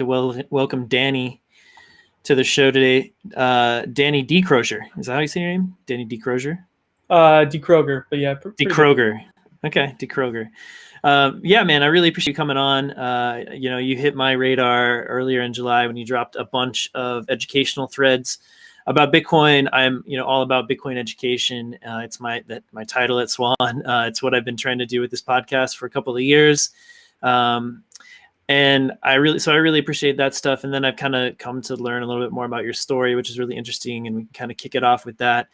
welcome Danny to the show today. Danny Diekroeger. Is that how you say your name? Danny Diekroeger? Diekroeger, but yeah, pretty good. Diekroeger. Okay, Diekroeger. Yeah, man, I really appreciate you coming on. You hit my radar earlier in July when you dropped a bunch of educational threads about Bitcoin. I'm, all about Bitcoin education. It's my title at Swan. It's what I've been trying to do with this podcast for a couple of years. And I really appreciate that stuff. And then I've kind of come to learn a little bit more about your story, which is really interesting. And we can kind of kick it off with that.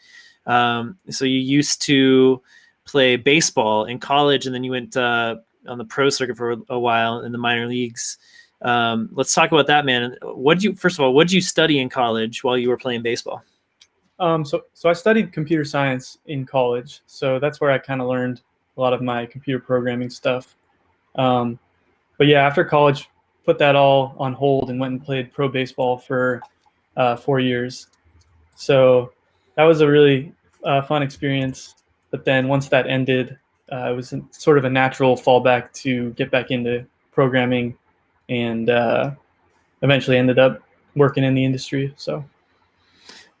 So you used to play baseball in college, and then you went on the pro circuit for a while in the minor leagues. Let's talk about that, man. First of all, what did you study in college while you were playing baseball? So I studied computer science in college. So that's where I kind of learned a lot of my computer programming stuff. But yeah, after college, put that all on hold and went and played pro baseball for 4 years. So that was a really fun experience. But then once that ended, it was sort of a natural fallback to get back into programming, and eventually ended up working in the industry. So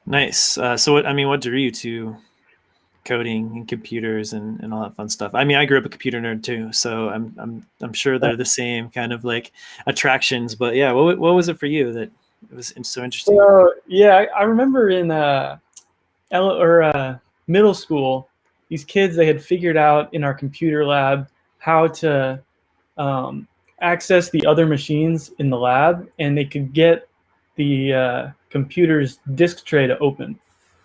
nice. So what drew you to coding and computers and all that fun stuff? I mean, I grew up a computer nerd too, so I'm sure they're the same kind of like attractions. But yeah, what was it for you that it was so interesting? Yeah, I remember in middle school, these kids, they had figured out in our computer lab how to access the other machines in the lab, and they could get the computer's disk tray to open.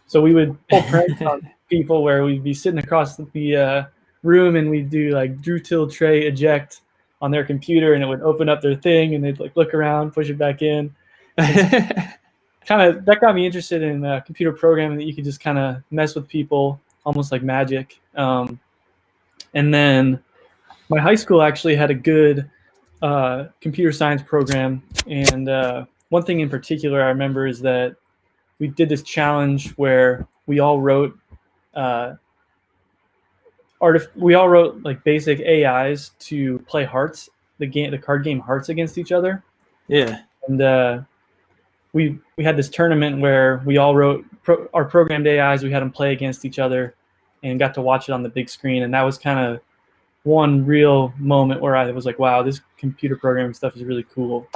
So we would pull pranks on people where we'd be sitting across the room, and we'd do like Drew till tray eject on their computer, and it would open up their thing, and they'd like look around, push it back in. That got me interested in computer programming, that you could just kind of mess with people almost like magic. And then my high school actually had a good computer science program, and one thing in particular I remember is that we did this challenge where we all wrote like basic AIs to play Hearts, the card game Hearts, against each other. Yeah. And we had this tournament where we all wrote our programmed AIs. We had them play against each other, and got to watch it on the big screen. And that was kind of one real moment where I was like, wow, this computer programming stuff is really cool.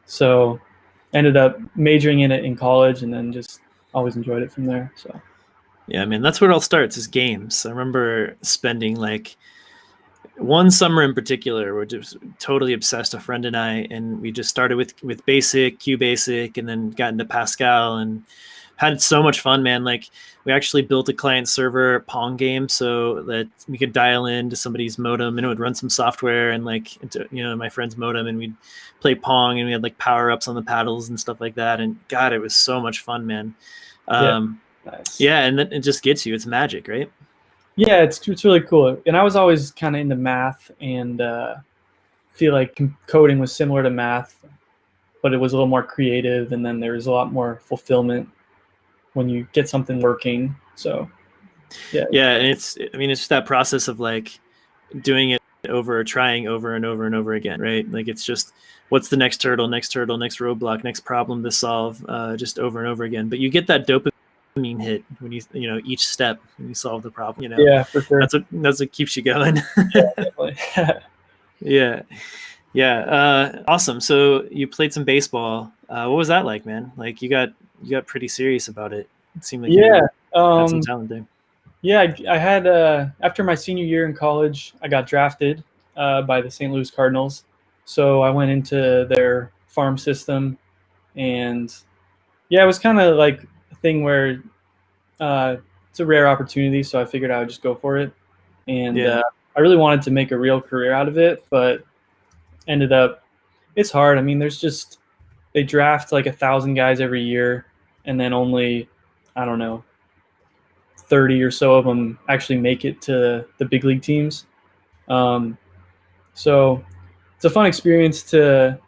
So ended up majoring in it in college, and then just always enjoyed it from there. So yeah, man, that's where it all starts, is games. I remember spending like one summer in particular, we're just totally obsessed, a friend and I, and we just started with basic, QBasic, and then got into Pascal and had so much fun, man. Like, we actually built a client server Pong game so that we could dial into somebody's modem, and it would run some software and like into, my friend's modem, and we'd play Pong, and we had like power-ups on the paddles and stuff like that. And God, it was so much fun, man. Nice. Yeah, and then it just gets you. It's magic, right? Yeah, it's really cool. And I was always kind of into math, and feel like coding was similar to math, but it was a little more creative, and then there was a lot more fulfillment when you get something working. So yeah, and it's just that process of like doing it over, trying over and over and over again, right? Like, it's just, what's the next hurdle, next roadblock, next problem to solve, just over and over again. But you get that dopamine hit when each step, when you solve the problem. Yeah, for sure. That's what keeps you going. Yeah, definitely. Yeah. Awesome. So you played some baseball. What was that like, man? Like, you got pretty serious about it. It seemed like you had some talent there. Yeah, I had after my senior year in college, I got drafted by the St. Louis Cardinals. So I went into their farm system, and yeah, it was kind of like a thing where it's a rare opportunity, so I figured I would just go for it. And I really wanted to make a real career out of it, but ended up, it's hard. I mean, they draft like 1,000 guys every year, and then only, I don't know, 30 or so of them actually make it to the big league teams. So it's a fun experience to,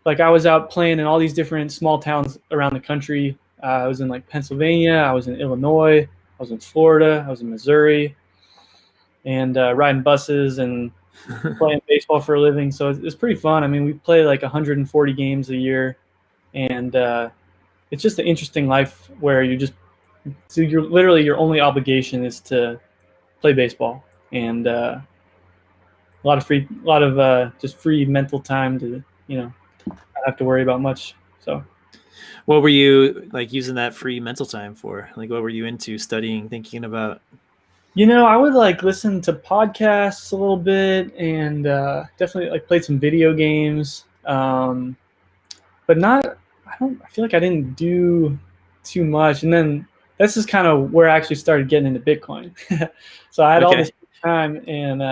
like, I was out playing in all these different small towns around the country. I was in like Pennsylvania, I was in Illinois, I was in Florida, I was in Missouri, and riding buses and playing baseball for a living. So it's pretty fun. I mean, we play like 140 games a year, and it's just an interesting life where you're literally your only obligation is to play baseball, and a lot of just free mental time to not have to worry about much. So. What were you like using that free mental time for? Like, what were you into studying, thinking about? I would like listen to podcasts a little bit and definitely like played some video games, but not. I feel like I didn't do too much, and then this is kind of where I actually started getting into Bitcoin. So I had all Okay. this time, and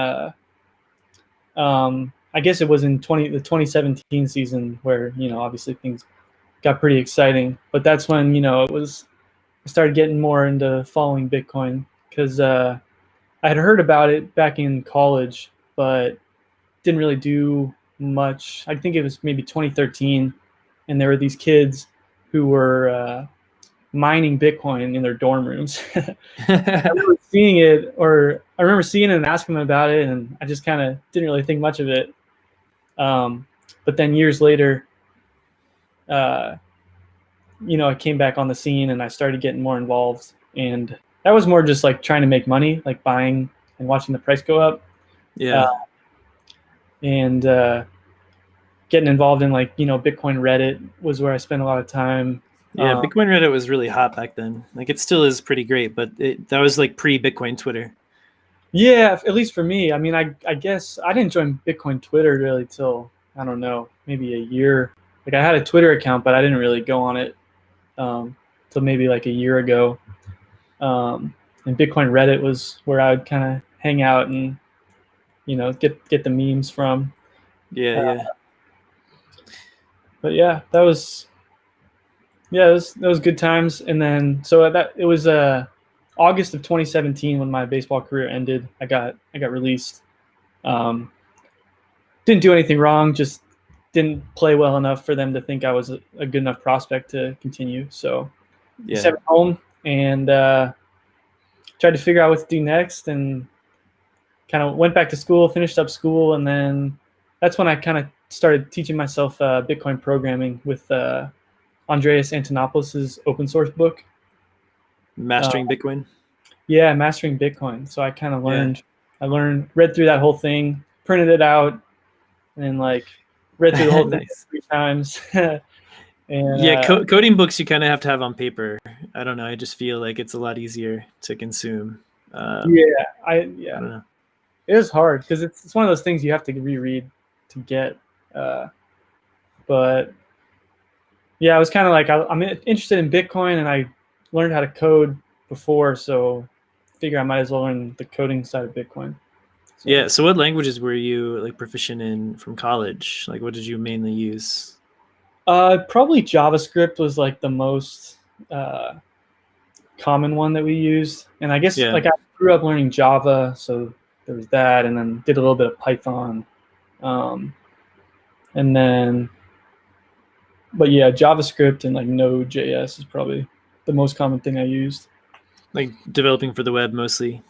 I guess it was in the 2017 season where obviously things got pretty exciting. But that's when I started getting more into following Bitcoin because I had heard about it back in college, but didn't really do much. I think it was maybe 2013, and there were these kids who were mining Bitcoin in their dorm rooms. I remember seeing it, or I remember seeing it and asking them about it, and I just kind of didn't really think much of it. But then years later, uh, I came back on the scene and I started getting more involved, and that was more just like trying to make money, like buying and watching the price go up. Uh, Yeah. and getting involved in like Bitcoin Reddit was where I spent a lot of time. Yeah, Bitcoin Reddit was really hot back then. Like it still is pretty great, but that was like pre-Bitcoin Twitter. Yeah, at least for me. I mean, I guess I didn't join Bitcoin Twitter really till I don't know, maybe a year. Like I had a Twitter account, but I didn't really go on it till maybe like a year ago. And Bitcoin Reddit was where I would kind of hang out and get the memes from. Yeah, Uh, yeah. but yeah, that was good times. And then so that it was August of 2017 when my baseball career ended. I got released. Um, didn't do anything wrong, just didn't play well enough for them to think I was a good enough prospect to continue. So I Yeah. sat at home and tried to figure out what to do next, and kind of went back to school, finished up school, and then that's when I kind of started teaching myself Bitcoin programming with Andreas Antonopoulos' open source book. Uh, Mastering Bitcoin. yeah, Mastering Bitcoin. So I kind of Yeah. read through that whole thing, printed it out, and then like read through the whole thing Nice. 3 times. And Yeah, coding books you kind of have to have on paper. I don't know. I just feel like it's a lot easier to consume. yeah, I don't know. it was hard because it's one of those things you have to reread to get. Uh, but yeah, I was kind of like I'm interested in Bitcoin, and I learned how to code before, so figure I might as well learn the coding side of Bitcoin. So Yeah. So, what languages were you like proficient in from college? Like, what did you mainly use? probably JavaScript was like the most uh, common one that we used, and I guess Yeah. like I grew up learning Java, so there was that, and then did a little bit of Python, um, and then but yeah, JavaScript and like Node.js is probably the most common thing I used. Like developing for the web mostly.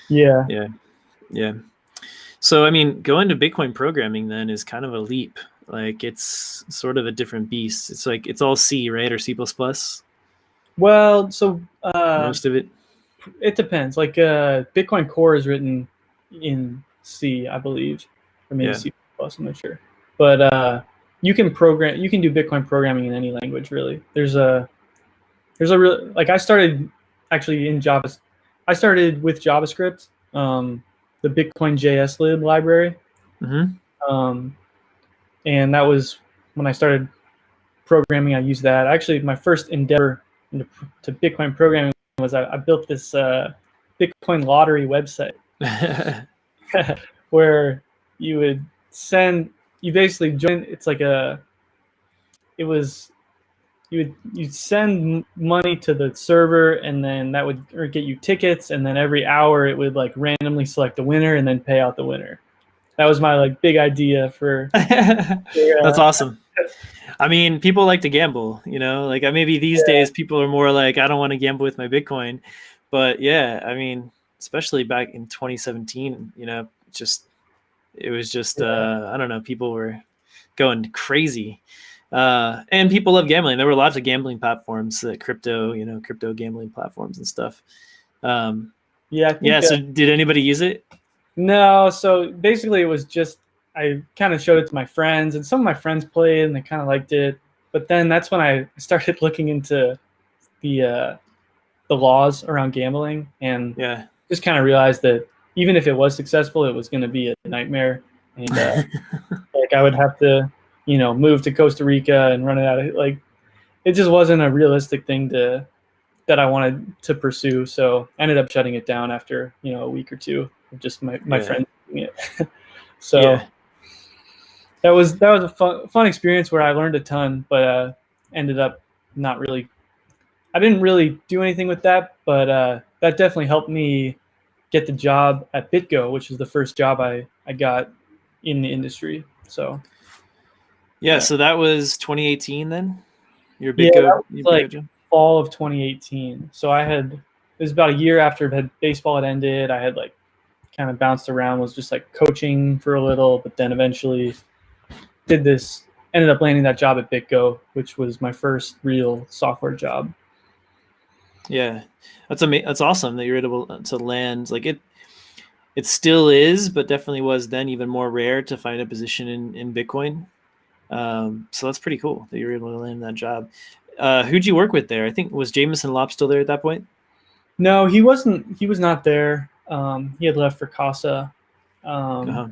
Yeah. Yeah. Yeah. So, I mean, going to Bitcoin programming then is kind of a leap. Like, it's sort of a different beast. It's like it's all C, right, or C++, Well, so most of it. it depends. Like Bitcoin Core is written in C, I believe, or maybe Yeah. C++. I'm not sure, but you can program. You can do Bitcoin programming in any language, really. There's a real like I started actually in Java. I started with JavaScript, the Bitcoin JS lib library, Hmm. um, and that was when I started programming. I used that. Actually, my first endeavor into to Bitcoin programming was I built this Bitcoin lottery website where you would send you basically join. It's like a it was you'd send money to the server, and then that would get you tickets, and then every hour it would like randomly select the winner and then pay out the winner. That was my like big idea for That's awesome. I mean, people like to gamble, like maybe these days people are more like, I don't want to gamble with my Bitcoin. But yeah, I mean, especially back in 2017, just It was just Yeah. I don't know, people were going crazy. And people love gambling. There were lots of gambling platforms, crypto gambling platforms and stuff. Um, Yeah, I yeah. think So did anybody use it? no. So basically, it was just I kind of showed it to my friends, and some of my friends played, and they kind of liked it. But then that's when I started looking into the uh, the laws around gambling, and Yeah. just kind of realized that even if it was successful, it was going to be a nightmare, and like I would have to, move to Costa Rica and run it out of like it just wasn't a realistic thing that I wanted to pursue. So I ended up shutting it down after a week or two of just my Yeah. friends doing it. So Yeah. that was a fun experience where I learned a ton, but ended up not really. I didn't really do anything with that, but that definitely helped me get the job at BitGo, which is the first job I got in the industry. So Yeah. yeah, So that was 2018 then? yeah, that was Your big go like job? fall of 2018. So it was about a year after baseball had ended. I had like kind of bounced around, was just like coaching for a little, but then eventually ended up landing that job at BitGo, which was my first real software job. Yeah. That's awesome that you're able to land like it. It still is, but definitely was then even more rare to find a position in Bitcoin. So that's pretty cool that you were able to land that job. Who'd you work with there? I think was Jameson Lop still there at that point? No, he wasn't. He was not there. He had left for Casa. Um, Uh-huh.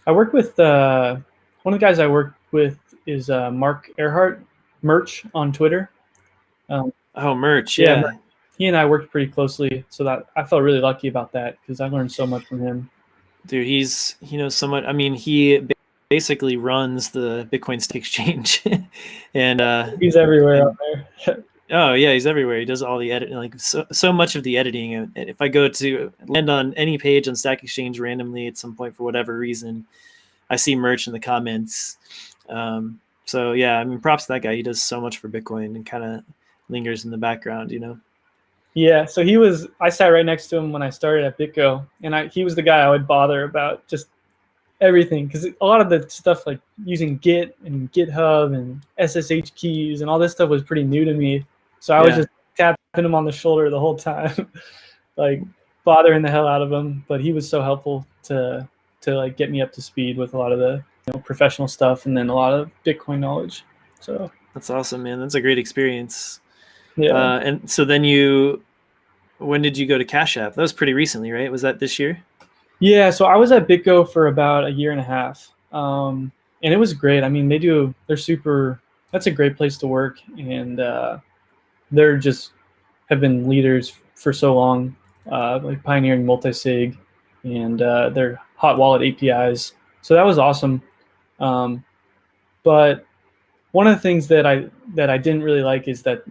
I worked with one of the guys I worked with is Mark Earhart, Merch on Twitter. Um, Oh, merch, yeah, yeah, he and I worked pretty closely, so that I felt really lucky about that because I learned so much from him. dude, he knows so much. I mean, he basically runs the Bitcoin Stock Exchange, and He's everywhere out and there. oh yeah, he's everywhere. He does all the editing, like so much of the editing. And if I go to land on any page on Stack Exchange randomly at some point for whatever reason, I see merch in the comments. So yeah, I mean, props to that guy. He does so much for Bitcoin and kind of lingers in the background, you know. Yeah, so he was. I sat right next to him when I started at BitGo, and he was the guy I would bother about just everything because a lot of the stuff like using Git and GitHub and SSH keys and all this stuff was pretty new to me. So I was Yeah, just tapping him on the shoulder the whole time, like bothering the hell out of him. But he was so helpful to like get me up to speed with a lot of the professional stuff and then a lot of Bitcoin knowledge. So that's awesome, man. That's a great experience. yeah. And so then when did you go to Cash App? That was pretty recently, right? Was that this year? Yeah, so I was at BitGo for about a year and a half, and it was great. I mean, they're super. That's a great place to work, and they're just have been leaders for so long, like pioneering multi-sig and their hot wallet APIs. So that was awesome. Um, but one of the things that I didn't really like is that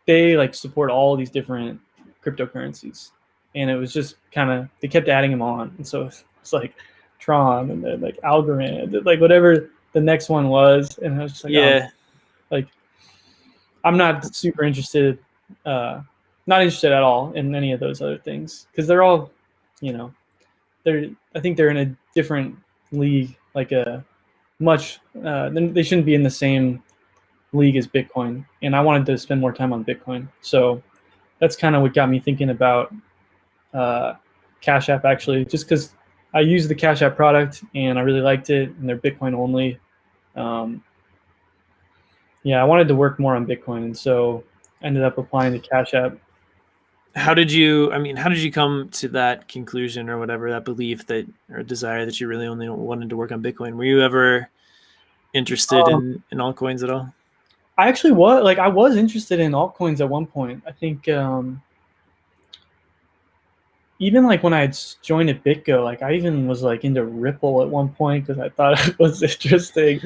they like support all these different cryptocurrencies, and it was just kind of they kept adding them on, and so it's like Tron and then like Algorand, like whatever the next one was, and I was just like, oh, Yeah, like I'm not super interested, uh, not interested at all in any of those other things because they're all, you know, I think they're in a different league, like a much they shouldn't be in the same league as Bitcoin, and I wanted to spend more time on Bitcoin, so that's kind of what got me thinking about uh, Cash App actually, just because I used the Cash App product and I really liked it, and they're Bitcoin only. Um, yeah, I wanted to work more on Bitcoin, and so ended up applying to Cash App. how did you come to that conclusion or whatever, that belief that or desire that you really only wanted to work on Bitcoin? Were you ever interested Um, in altcoins at all? I actually was like I was interested in altcoins at one point. I think even like when I had joined at BitGo, like I even was like into Ripple at one point because I thought it was interesting.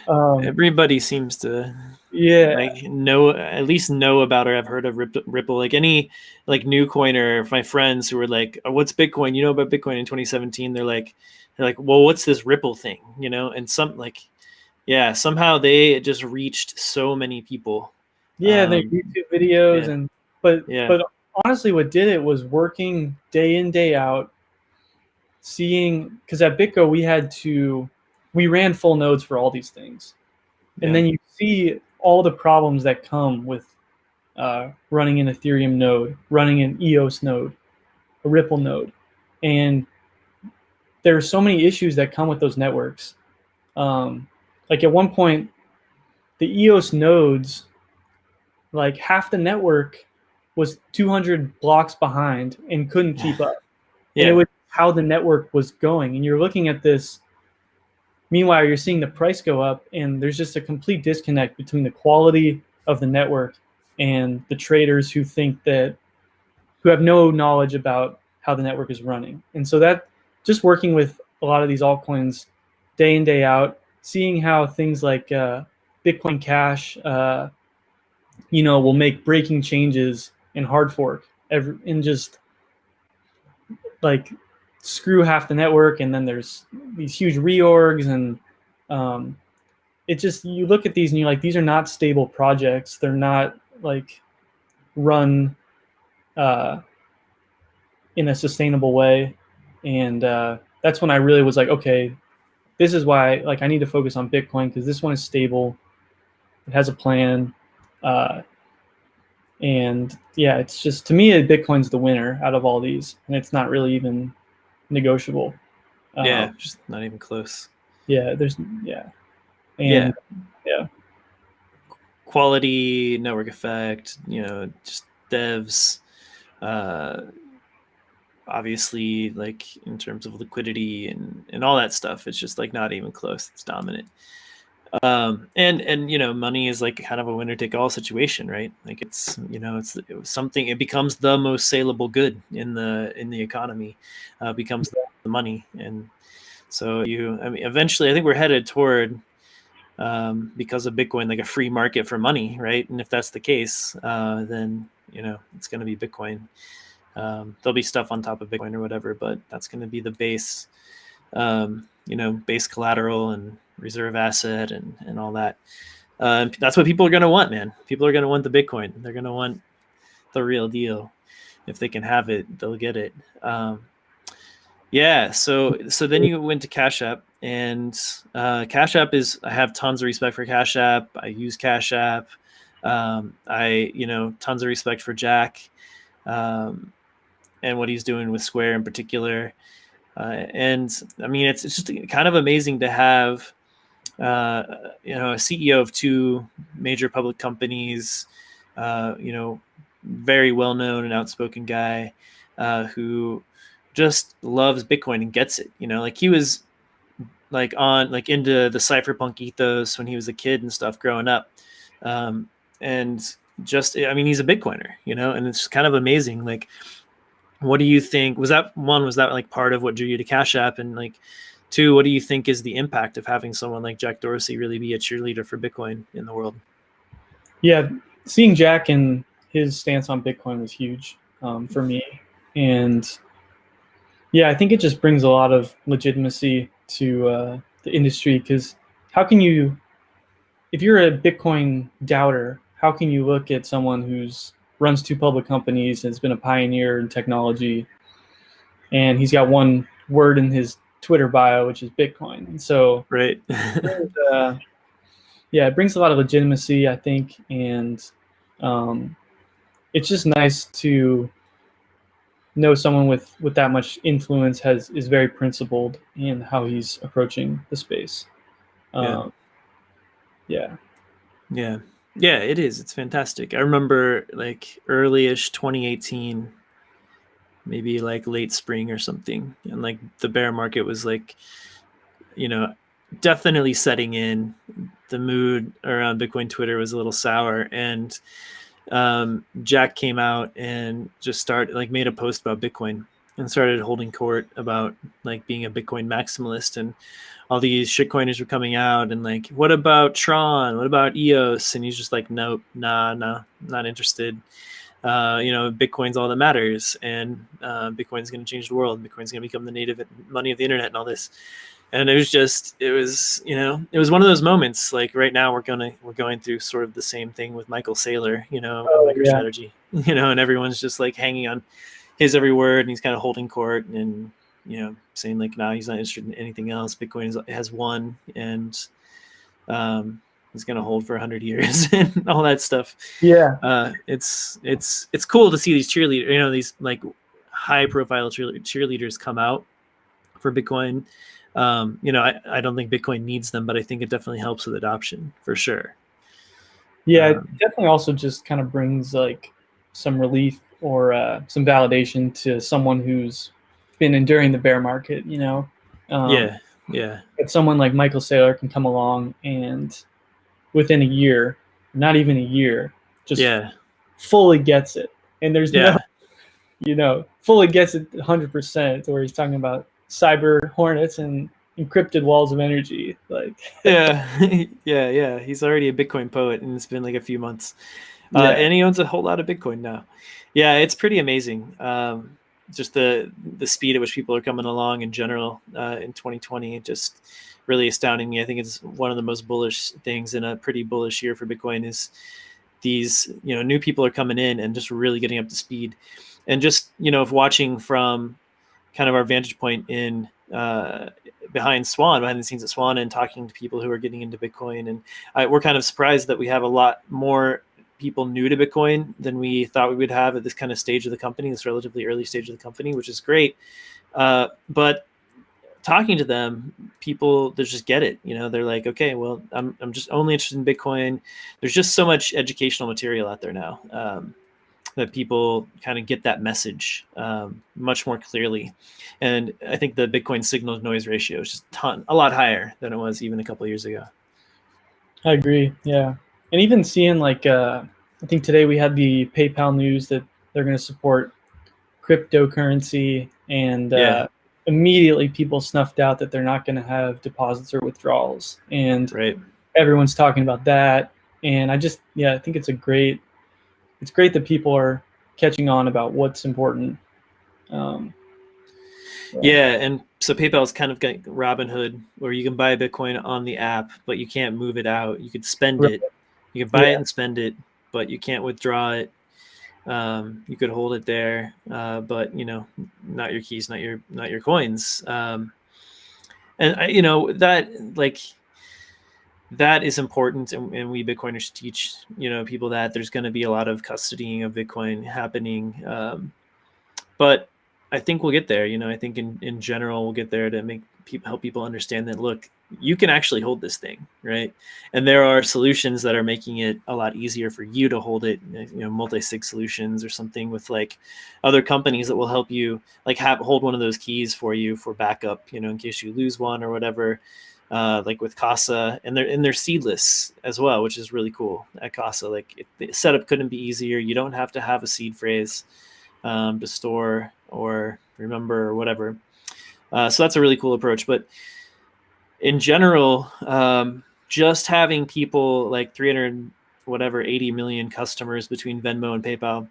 Um, Everybody seems to yeah, like know about or have heard of Ripple. Like any like new coiner, my friends who were like, oh, "What's Bitcoin?" You know about Bitcoin in 2017? They're like, "Well, what's this Ripple thing?" You know, and yeah, somehow they just reached so many people. yeah, their YouTube videos Yeah, and but yeah, but honestly, what did it was working day in day out seeing, because at BitGo we ran full nodes for all these things, and then you see all the problems that come with running an Ethereum node, running an EOS node, a Ripple node, and there are so many issues that come with those networks. Like at one point, the EOS nodes, like half the network was 200 blocks behind and couldn't keep up. And it was how the network was going. And you're looking at this. Meanwhile, you're seeing the price go up, and there's just a complete disconnect between the quality of the network and the traders who have no knowledge about how the network is running. And so that, just working with a lot of these altcoins day in, day out, seeing how things like Bitcoin Cash, will make breaking changes in hard fork and just like screw half the network, and then there's these huge reorgs, and it just, you look at these and you're like, these are not stable projects. They're not like run in a sustainable way. And that's when I really was like, okay, this is why like I need to focus on Bitcoin, because this one is stable. It has a plan. And yeah, it's just, to me, Bitcoin's the winner out of all these, and it's not really even negotiable. Just not even close. And quality, network effect, just devs, obviously, like in terms of liquidity and all that stuff, it's just like not even close. It's dominant. And money is like kind of a winner take all situation, right? Like it's something, it becomes the most saleable good in the economy, becomes the money. And so eventually I think we're headed toward, because of Bitcoin, like a free market for money, right? And if that's the case, then it's going to be Bitcoin. There'll be stuff on top of Bitcoin or whatever, but that's going to be the base, base collateral and reserve asset and all that. That's what people are going to want, man. People are going to want the Bitcoin. They're going to want the real deal. If they can have it, they'll get it. So then you went to Cash App, and Cash App I have tons of respect for Cash App. I use Cash App. Tons of respect for Jack, and what he's doing with Square in particular. And I mean, it's just kind of amazing to have, a CEO of two major public companies, very well-known and outspoken guy, who just loves Bitcoin and gets it. Like he was like into the cypherpunk ethos when he was a kid and stuff growing up. And just, I mean, he's a Bitcoiner, and it's kind of amazing. Like, what do you think? Was that like part of what drew you to Cash App? And like, two, what do you think is the impact of having someone like Jack Dorsey really be a cheerleader for Bitcoin in the world? Yeah, seeing Jack and his stance on Bitcoin was huge for me. And yeah, I think it just brings a lot of legitimacy to the industry, because how can you, if you're a Bitcoin doubter, how can you look at someone who's runs two public companies, has been a pioneer in technology, and he's got one word in his Twitter bio, which is Bitcoin? And so, right. It brings a lot of legitimacy, I think, and it's just nice to know someone with that much influence is very principled in how he's approaching the space. Yeah, it is. It's fantastic. I remember like early-ish 2018, maybe like late spring or something, and like the bear market was like, definitely setting in. The mood around Bitcoin Twitter was a little sour, and Jack came out and just made a post about Bitcoin and started holding court about like being a Bitcoin maximalist, and all these shitcoiners were coming out and like, what about Tron? What about EOS? And he's just like, nope, nah, not interested. Bitcoin's all that matters, and Bitcoin's going to change the world. Bitcoin's going to become the native money of the internet and all this. And it was one of those moments. Like right now we're going through sort of the same thing with Michael Saylor, MicroStrategy, and everyone's just like hanging on his every word, and he's kind of holding court. And saying like, no, he's not interested in anything else. Bitcoin has won, and is going to hold for 100 years and all that stuff. Yeah. It's cool to see these cheerleaders, these like high profile cheerleaders come out for Bitcoin. I don't think Bitcoin needs them, but I think it definitely helps with adoption for sure. Yeah, it definitely also just kind of brings like some relief or some validation to someone who's been enduring the bear market, Yeah. But someone like Michael Saylor can come along and within a year, not even a year, just fully gets it. And there's no, fully gets it 100%, where he's talking about cyber hornets and encrypted walls of energy. Like, yeah. He's already a Bitcoin poet, and it's been like a few months. And he owns a whole lot of Bitcoin now. Yeah, it's pretty amazing. Just the speed at which people are coming along in general in 2020, just really astounding me. I think it's one of the most bullish things in a pretty bullish year for Bitcoin is these, new people are coming in and just really getting up to speed. And just, if watching from kind of our vantage point in behind the scenes at Swan, and talking to people who are getting into Bitcoin. And we're kind of surprised that we have a lot more people new to Bitcoin than we thought we would have at this kind of stage of the company, this relatively early stage of the company, which is great. But talking to them, people, they just get it. They're like, okay, well, I'm just only interested in Bitcoin. There's just so much educational material out there now that people kind of get that message much more clearly. And I think the Bitcoin signal to noise ratio is just a lot higher than it was even a couple of years ago. I agree. Yeah. And even seeing like, I think today we had the PayPal news that they're going to support cryptocurrency, and immediately people snuffed out that they're not going to have deposits or withdrawals. And everyone's talking about that. And I think it's great that people are catching on about what's important. And so PayPal is kind of like Robinhood, where you can buy Bitcoin on the app, but you can't move it out. You could spend it. You can buy it and spend it, but you can't withdraw it. You could hold it there, but not your keys, not your coins. And that is important, and we Bitcoiners teach people that there's going to be a lot of custodying of Bitcoin happening, but I think we'll get there. I think in general we'll get there to help people understand that, look, you can actually hold this thing, right? And there are solutions that are making it a lot easier for you to hold it, multi-sig solutions or something with like other companies that will help you like hold one of those keys for you for backup, in case you lose one or whatever. Like with Casa, and they're seedless as well, which is really cool at Casa. Like the setup couldn't be easier. You don't have to have a seed phrase to store or remember or whatever. So that's a really cool approach. But in general, just having people like 80 million customers between Venmo and PayPal,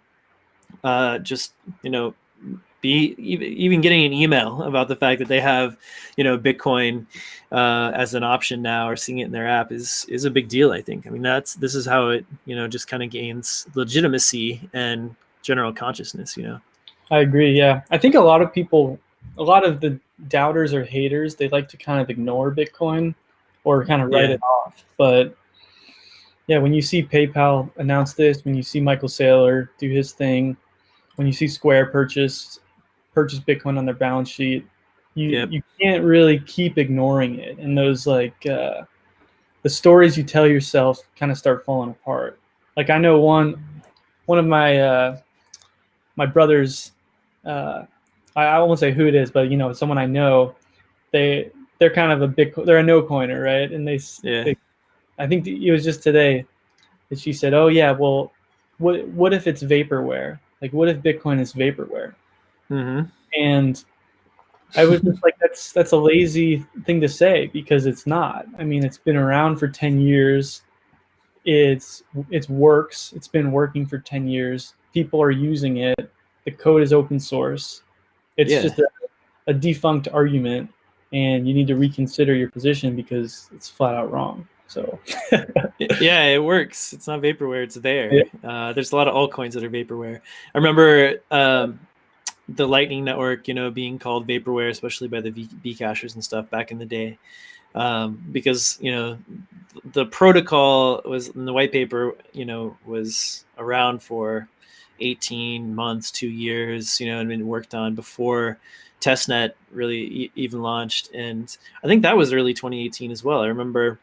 be even getting an email about the fact that they have, Bitcoin as an option now, or seeing it in their app is a big deal. I think. I mean, this is how it, just kind of gains legitimacy and general consciousness. I agree. Yeah, I think a lot of the doubters or haters, they like to kind of ignore Bitcoin or kind of write it off. But yeah, when you see PayPal announce this, when you see Michael Saylor do his thing, when you see Square purchase Bitcoin on their balance sheet, you can't really keep ignoring it. And those like the stories you tell yourself kind of start falling apart. Like I know one of my my brothers, I won't say who it is, but someone I know, they're kind of they're a no coiner, right? And they I think it was just today that she said, "Oh yeah, well, what if it's vaporware? Like, what if Bitcoin is vaporware?" Mm-hmm. And I was just like, that's a lazy thing to say, because it's not. I mean, it's been around for 10 years. It works. It's been working for 10 years. People are using it. The code is open source. It's just a defunct argument, and you need to reconsider your position because it's flat out wrong. So yeah, it works. It's not vaporware. It's there. There's a lot of altcoins that are vaporware. I remember the Lightning Network, being called vaporware, especially by the Bcachers and stuff back in the day, because the protocol was in the white paper, was around for 18 months, 2 years, and been worked on before testnet really even launched. And I think that was early 2018 as well. I remember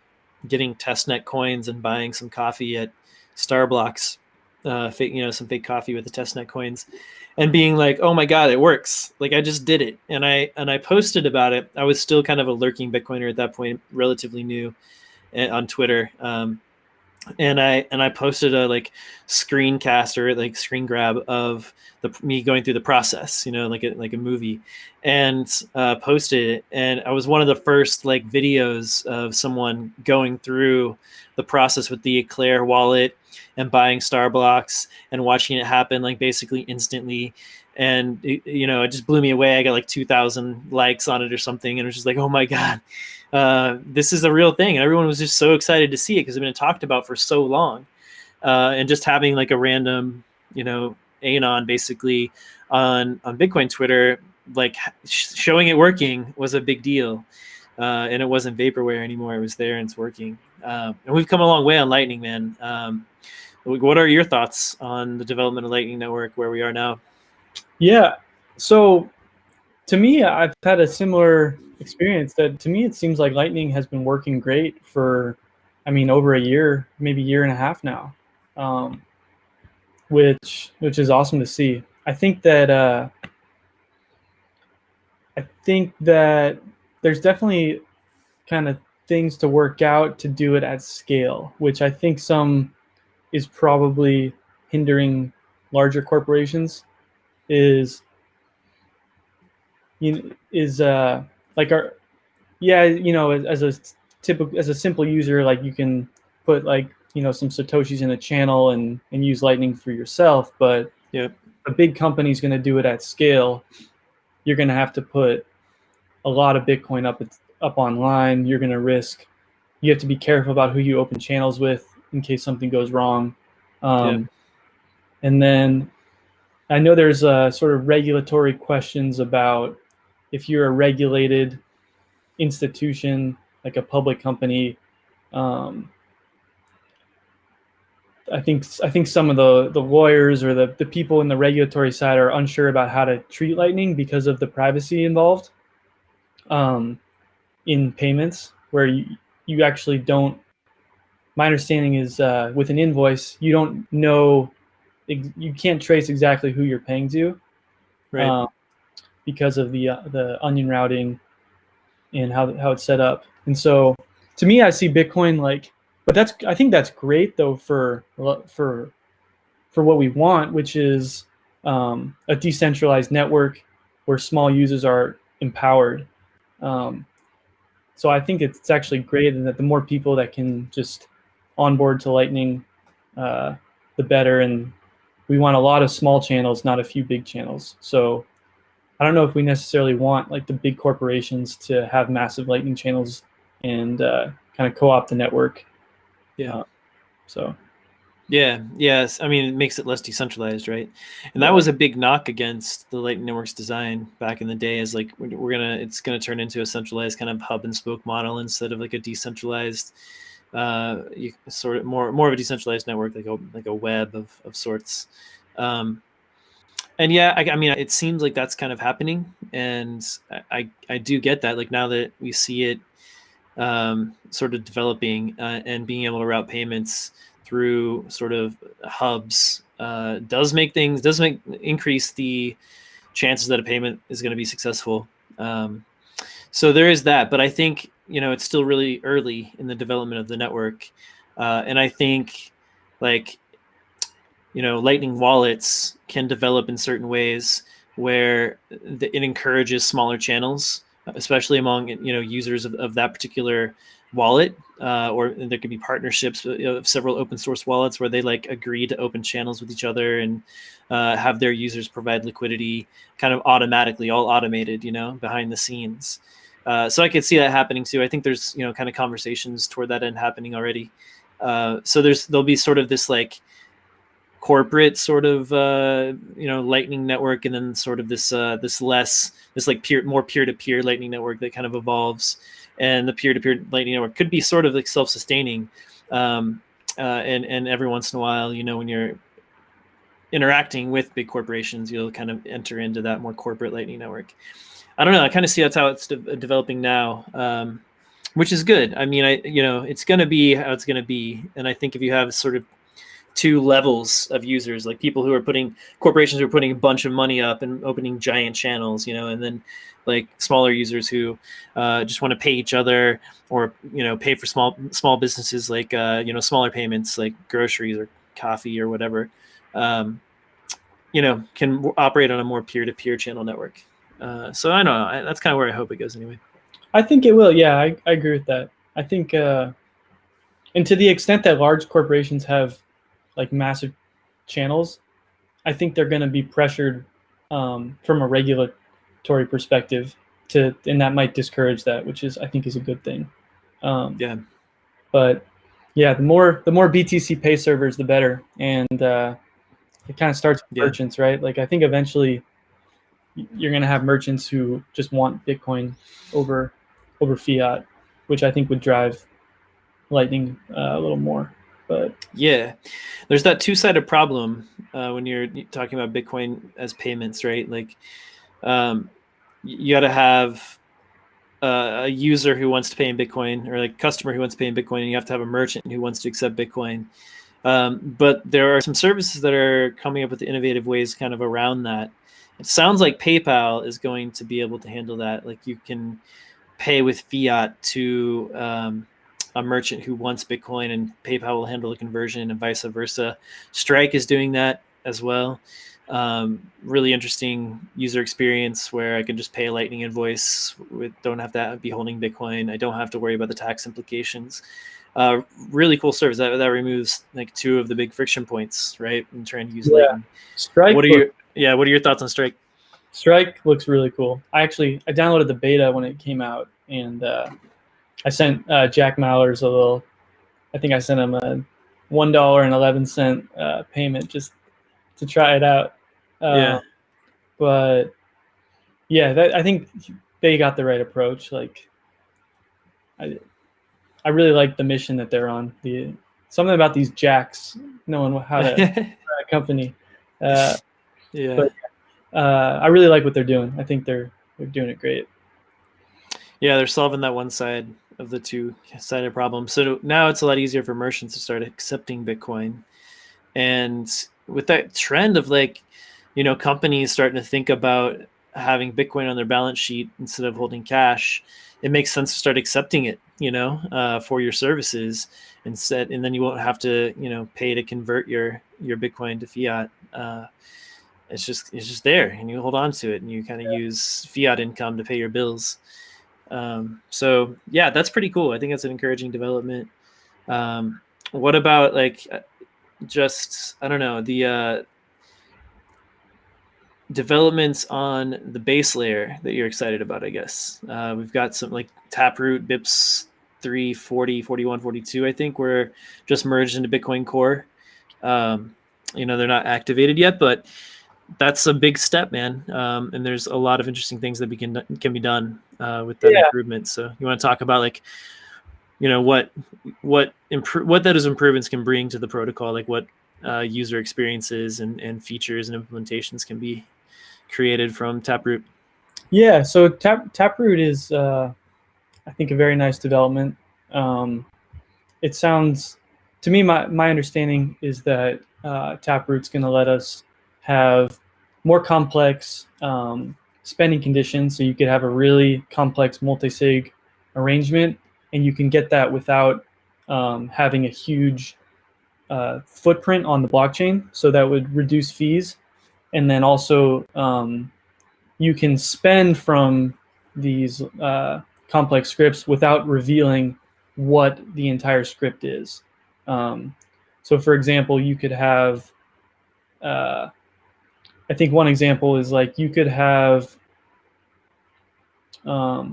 getting testnet coins and buying some coffee at Starbucks, some fake coffee with the testnet coins, and being like, oh my God, it works. Like I just did it. And I posted about it. I was still kind of a lurking Bitcoiner at that point, relatively new, on Twitter. And I posted a like screencast or like screen grab of me going through the process, like a movie, and posted it. And I was one of the first like videos of someone going through the process with the Eclair wallet and buying Starbucks and watching it happen like basically instantly. And it just blew me away. I got like 2,000 likes on it or something, and it was just like, oh my God, this is a real thing. And everyone was just so excited to see it because it's been talked about for so long. And just having like a random, anon basically on Bitcoin Twitter, like showing it working was a big deal. And it wasn't vaporware anymore. It was there and it's working. And we've come a long way on Lightning, man. What are your thoughts on the development of Lightning Network, where we are now? Yeah. So to me, I've had a similar experience. That to me, it seems like Lightning has been working great for, over a year, maybe year and a half now, which is awesome to see. I think that there's definitely kind of things to work out to do it at scale, which I think some is probably hindering larger corporations. Is like our yeah, as a simple user, like you can put like some satoshis in a channel and use Lightning for yourself, but Yep. a big company is going to do it at scale. You're going to have to put a lot of Bitcoin up online. You're going to risk. You have to be careful about who you open channels with in case something goes wrong. Yep. And then I know there's sort of regulatory questions about if you're a regulated institution, like a public company. I think some of the lawyers or the people in the regulatory side are unsure about how to treat Lightning because of the privacy involved in payments, where you actually don't. My understanding is with an invoice, you don't know, you can't trace exactly who you're paying to, Right. because of the onion routing and how it's set up. And so, to me, I see Bitcoin like, but I think that's great though for what we want, which is a decentralized network where small users are empowered. So I think it's actually great, and that the more people that can just onboard to Lightning, the better. And we want a lot of small channels, not a few big channels. So I don't know if we necessarily want like the big corporations to have massive Lightning channels and kind of co-opt the network. Yeah. So. Yeah. Yes. I mean, it makes it less decentralized, right? And that Yeah. was a big knock against the Lightning Network's design back in the day. Is like it's gonna turn into a centralized kind of hub and spoke model instead of like a decentralized, sort of more of a decentralized network, like a web of sorts. And yeah, I mean, it seems like that's kind of happening, and I do get that. Like now that we see it sort of developing and being able to route payments through sort of hubs does increase the chances that a payment is going to be successful. So there is that, but I think it's still really early in the development of the network, and I think like Lightning wallets can develop in certain ways where it encourages smaller channels, especially among users of that particular wallet, or there could be partnerships of several open source wallets where they like agree to open channels with each other and have their users provide liquidity kind of automatically, all automated, behind the scenes. So I could see that happening too. I think there's kind of conversations toward that end happening already. So there'll be sort of this like corporate sort of Lightning network, and then sort of this like more peer-to-peer Lightning network that kind of evolves. And the peer-to-peer Lightning network could be sort of like self-sustaining, and every once in a while, when you're interacting with big corporations, you'll kind of enter into that more corporate Lightning network. I don't know. I kind of see that's how it's developing now, which is good. I mean, it's going to be how it's going to be. And I think if you have sort of two levels of users, like corporations who are putting a bunch of money up and opening giant channels, and then like smaller users who just want to pay each other, or, pay for small businesses, like, smaller payments like groceries or coffee or whatever, can operate on a more peer-to-peer channel network. So I don't know. That's kind of where I hope it goes anyway. I think it will. Yeah, I agree with that. I think, and to the extent that large corporations have like massive channels, I think they're going to be pressured from a regulatory perspective and that might discourage that, which I think is a good thing. Yeah. But yeah, the more BTC Pay servers, the better. And it kind of starts with merchants, right? Like I think eventually you're going to have merchants who just want Bitcoin over fiat, which I think would drive Lightning a little more. But yeah, there's that two-sided problem when you're talking about Bitcoin as payments, right? Like, you got to have a user who wants to pay in Bitcoin, or like customer who wants to pay in Bitcoin, and you have to have a merchant who wants to accept Bitcoin. But there are some services that are coming up with innovative ways kind of around that. It sounds like PayPal is going to be able to handle that. Like you can pay with fiat to a merchant who wants Bitcoin, and PayPal will handle the conversion, and vice versa. Strike is doing that as well. Really interesting user experience where I can just pay a Lightning invoice don't have to be holding Bitcoin. I don't have to worry about the tax implications. Really cool service that removes like two of the big friction points, right? In trying to use Lightning. Strike. What are your thoughts on Strike? Strike looks really cool. I downloaded the beta when it came out, and I sent Jack Mallers I think I sent him a $1.11 payment just to try it out. But yeah, I think they got the right approach. Like, I really like the mission that they're on. Something about these jacks knowing how to run a company. But I really like what they're doing. I think they're doing it great. Yeah, they're solving that one side of the two-sided problem. So now it's a lot easier for merchants to start accepting Bitcoin. And with that trend of like, companies starting to think about having Bitcoin on their balance sheet instead of holding cash, it makes sense to start accepting it, for your services instead. And then you won't have to, pay to convert your Bitcoin to fiat. It's just there, and you hold on to it, and you kind of use fiat income to pay your bills. So yeah, that's pretty cool. I think that's an encouraging development. What about like just, I don't know, the developments on the base layer that you're excited about, I guess? We've got some like Taproot, BIPs 340, 41, 42, I think were just merged into Bitcoin Core. They're not activated yet, but that's a big step, man. And there's a lot of interesting things that can be done with that improvement. So you want to talk about like, what those improvements can bring to the protocol, like what user experiences and features and implementations can be created from Taproot? Yeah, so Taproot is, I think, a very nice development. It sounds, to me, my understanding is that Taproot's going to let us have more complex spending conditions. So you could have a really complex multi-sig arrangement, and you can get that without having a huge footprint on the blockchain. So that would reduce fees. And then also you can spend from these complex scripts without revealing what the entire script is. So for example, you could have, I think one example is like you could have, I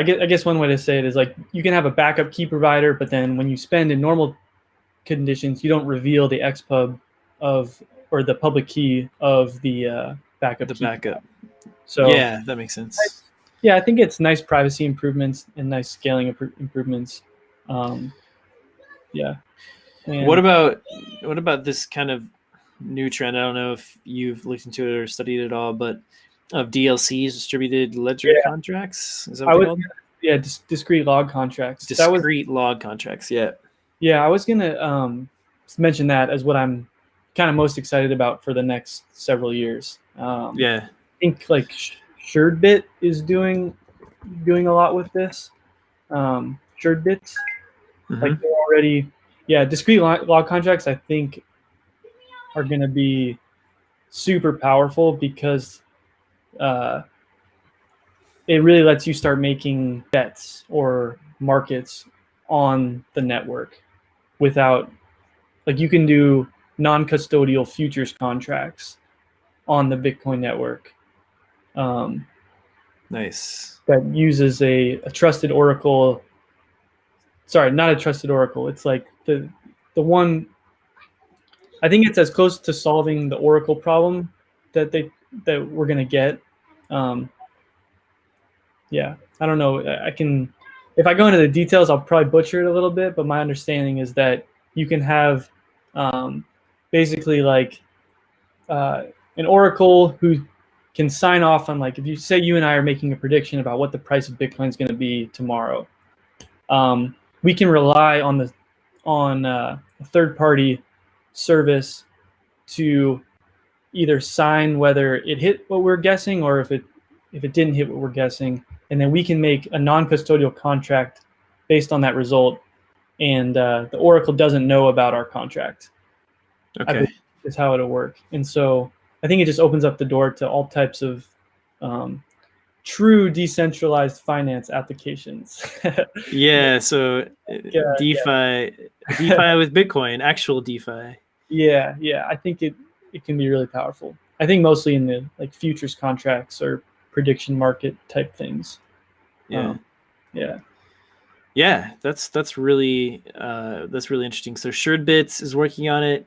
guess one way to say it is like you can have a backup key provider, but then when you spend in normal conditions, you don't reveal the XPub or the public key of the backup key. Backup. So yeah, that makes sense. Yeah, I think it's nice privacy improvements and nice scaling improvements. Yeah. And What about this kind of new trend? I don't know if you've looked into it or studied it at all, but of DLCs, distributed ledger contracts. Is that what they're called? Yeah, discrete log contracts. Discrete log contracts. Yeah. Yeah, I was gonna mention that as what I'm kind of most excited about for the next several years. Yeah. I think like SuredBit is doing a lot with this. SuredBits, like they're already, discrete log contracts I think are going to be super powerful because it really lets you start making bets or markets on the network without, like, you can do non-custodial futures contracts on the Bitcoin network. Nice. That uses a trusted oracle. Sorry, not a trusted oracle. It's like the one. I think it's as close to solving the oracle problem that we're gonna get. Yeah, I don't know. I can, if I go into the details, I'll probably butcher it a little bit. But my understanding is that you can have basically like an oracle who can sign off on, like, if you say you and I are making a prediction about what the price of Bitcoin is going to be tomorrow, we can rely on a third-party service to either sign whether it hit what we're guessing or if it didn't hit what we're guessing, and then we can make a non-custodial contract based on that result, and the oracle doesn't know about our contract. Okay. I believe is how it'll work. And so I think it just opens up the door to all types of true decentralized finance applications. Yeah, so DeFi with Bitcoin, actual DeFi. Yeah, I think it can be really powerful. I think mostly in the like futures contracts or prediction market type things. Yeah. That's really interesting. So SuredBits is working on it.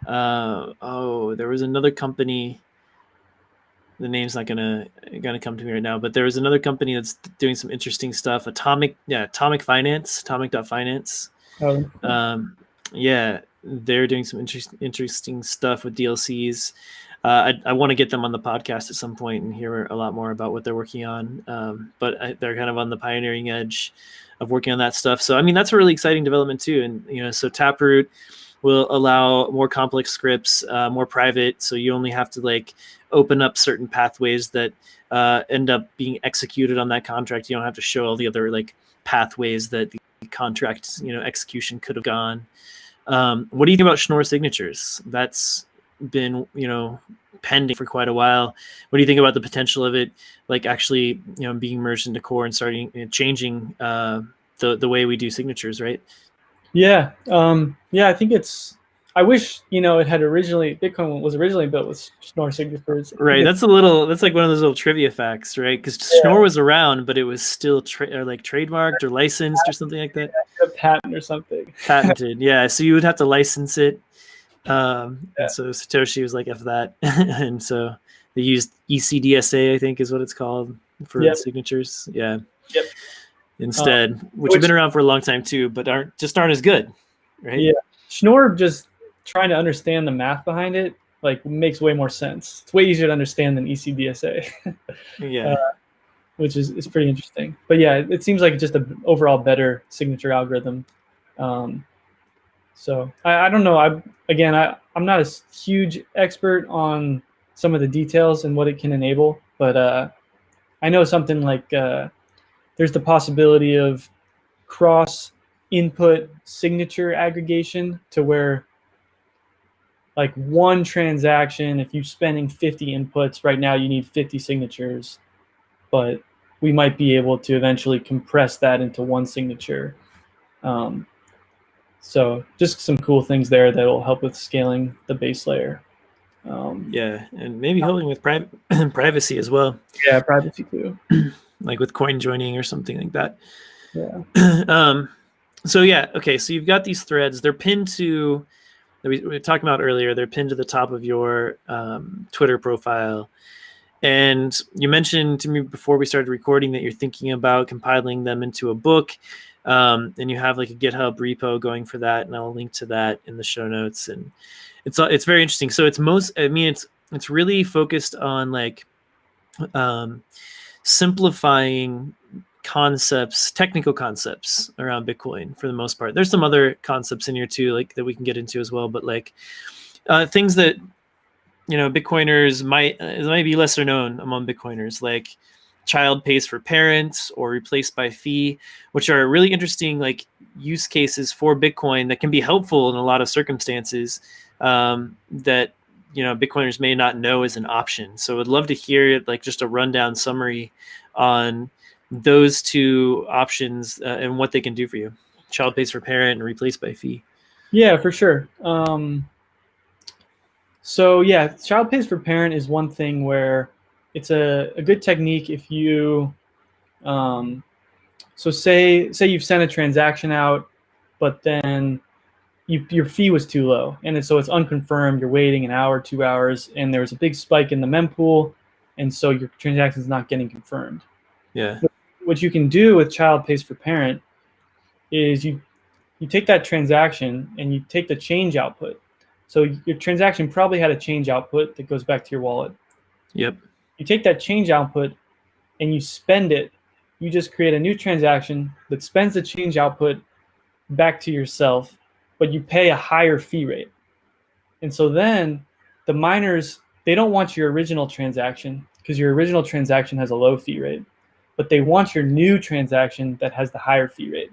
There was another company. The name's not gonna come to me right now, but there was another company that's doing some interesting stuff. Atomic Finance, Atomic.finance. They're doing some interesting stuff with DLCs. I want to get them on the podcast at some point and hear a lot more about what they're working on. But they're kind of on the pioneering edge of working on that stuff. So, I mean, that's a really exciting development too. And, so Taproot will allow more complex scripts, more private. So you only have to like open up certain pathways that end up being executed on that contract. You don't have to show all the other like pathways that the contract, execution could have gone. What do you think about Schnorr signatures? That's been, pending for quite a while. What do you think about the potential of it, like actually, being merged into core and starting changing the way we do signatures, right? Yeah. I think I wish, it had Bitcoin was originally built with Schnorr signatures. Right. That's like one of those little trivia facts, right? Because Schnorr was around, but it was still trademarked or licensed or something like that. A patent or something. Patented. Yeah. So you would have to license it. And so Satoshi was like, F that. And so they used ECDSA, I think is what it's called, for signatures. Yeah. Yep. Instead, which have been around for a long time too, but aren't as good, right? Yeah. Schnorr, just trying to understand the math behind it, like, makes way more sense. It's way easier to understand than ECDSA. Yeah. Which is pretty interesting. But yeah, it seems like just an overall better signature algorithm. So I don't know. I'm not a huge expert on some of the details and what it can enable, but I know something like there's the possibility of cross input signature aggregation, to where like one transaction, if you're spending 50 inputs right now, you need 50 signatures, but we might be able to eventually compress that into one signature. So just some cool things there that will help with scaling the base layer. And maybe helping with privacy as well. Yeah, privacy too. Like with coin joining or something like that. Yeah. So yeah, okay. So you've got these threads. They're pinned to that we were talking about earlier. They're pinned to the top of your Twitter profile. And you mentioned to me before we started recording that you're thinking about compiling them into a book, and you have like a GitHub repo going for that, and I'll link to that in the show notes. And it's very interesting. So it's really focused on like um, simplifying concepts, technical concepts around Bitcoin for the most part. There's some other concepts in here too, like that we can get into as well, but like things that Bitcoiners might be lesser known among Bitcoiners, like child pays for parents or replaced by fee, which are really interesting like use cases for Bitcoin that can be helpful in a lot of circumstances that Bitcoiners may not know is an option. So I'd love to hear like just a rundown summary on those two options and what they can do for you. Child pays for parent and replaced by fee. Yeah, for sure. So yeah, child pays for parent is one thing where it's a good technique if you, so say you've sent a transaction out, but then your fee was too low, and so it's unconfirmed. You're waiting an hour, 2 hours, and there was a big spike in the mempool, and so your transaction is not getting confirmed. Yeah. What you can do with child pays for parent is you take that transaction and you take the change output. So your transaction probably had a change output that goes back to your wallet. Yep. You take that change output and you spend it. You just create a new transaction that spends the change output back to yourself, but you pay a higher fee rate. And so then the miners, they don't want your original transaction because your original transaction has a low fee rate, but they want your new transaction that has the higher fee rate.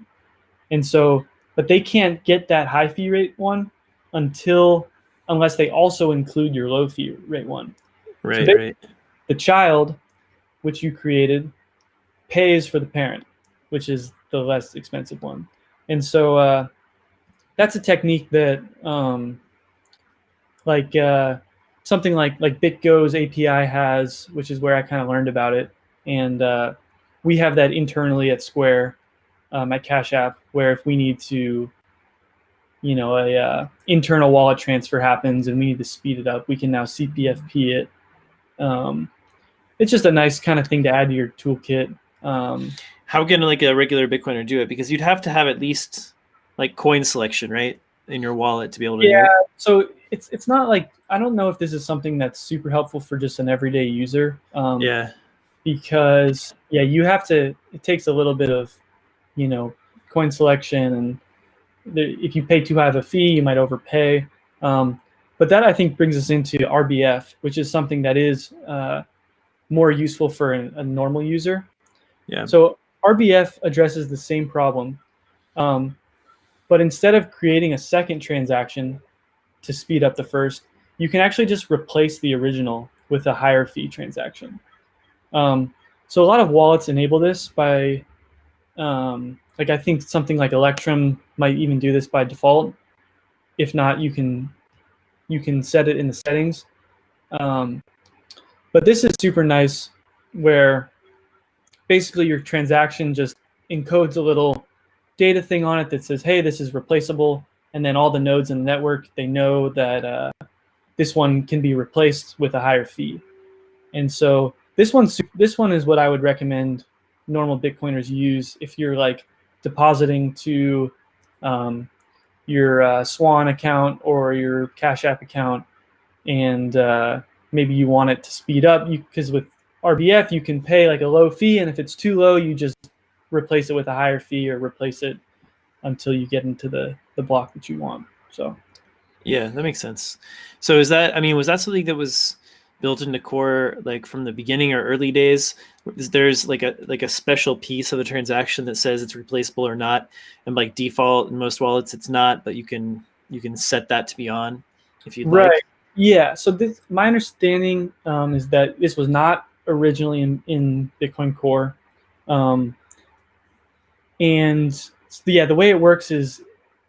And so, but they can't get that high fee rate one unless they also include your low fee rate one. So Right. the child, which you created, pays for the parent, which is the less expensive one. And so that's a technique that something like BitGo's API has, which is where I kind of learned about it. And we have that internally at Square at Cash App, where if we need to, a internal wallet transfer happens and we need to speed it up, we can now CPFP it. It's just a nice kind of thing to add to your toolkit. How can like a regular Bitcoiner do it? Because you'd have to have at least like coin selection, right, in your wallet to be able to do it. So it's not like, I don't know if this is something that's super helpful for just an everyday user. Because you have to. It takes a little bit of, coin selection, and if you pay too high of a fee, you might overpay. But that I think brings us into RBF, which is something that is more useful for a normal user. Yeah. So RBF addresses the same problem, but instead of creating a second transaction to speed up the first, you can actually just replace the original with a higher fee transaction. So a lot of wallets enable this by, I think something like Electrum might even do this by default. If not, you can set it in the settings. But this is super nice, where basically your transaction just encodes a little data thing on it that says, hey, this is replaceable. And then all the nodes in the network, they know that this one can be replaced with a higher fee. And so this one is what I would recommend normal Bitcoiners use if you're like depositing to your Swan account or your Cash App account, and maybe you want it to speed up. Because with RBF, you can pay like a low fee, and if it's too low, you just replace it with a higher fee or replace it until you get into the block that you want. So yeah, that makes sense. So was that something that was built into core like from the beginning or early days? There's like a special piece of the transaction that says it's replaceable or not, and like default in most wallets it's not, but you can set that to be on if you'd like. Yeah, so my understanding is that this was not originally in Bitcoin Core. And the way it works is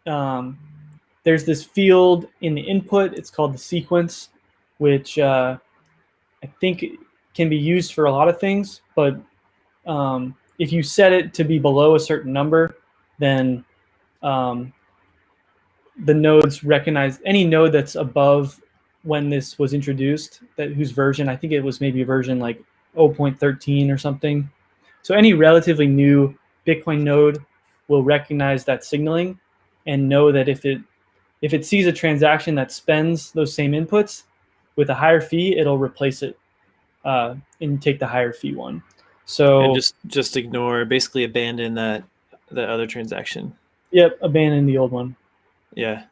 there's this field in the input. It's called the sequence, which I think can be used for a lot of things. But if you set it to be below a certain number, then um, the nodes recognize any node that's above when this was introduced, that whose version, I think it was maybe version like 0.13 or something. So any relatively new Bitcoin node will recognize that signaling and know that if it sees a transaction that spends those same inputs with a higher fee, it'll replace it and take the higher fee one. So And just ignore, basically abandon that other transaction. yep, abandon the old one. Yeah.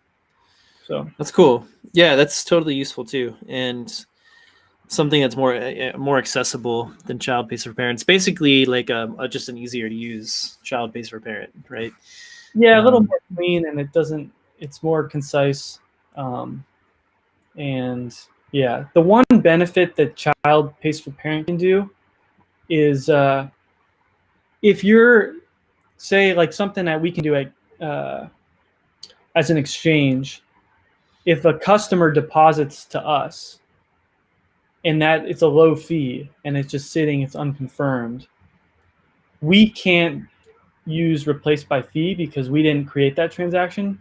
So That's cool. Yeah, that's totally useful too, and something that's more accessible than child pays for parents. Basically, like just an easier to use child pays for parent, right? yeah, a little more clean, and it's more concise. And yeah, the one benefit that child pays for parent can do is if you're, say, like something that we can do as an exchange, if a customer deposits to us and that it's a low fee and it's just sitting, it's unconfirmed, we can't use replace by fee because we didn't create that transaction.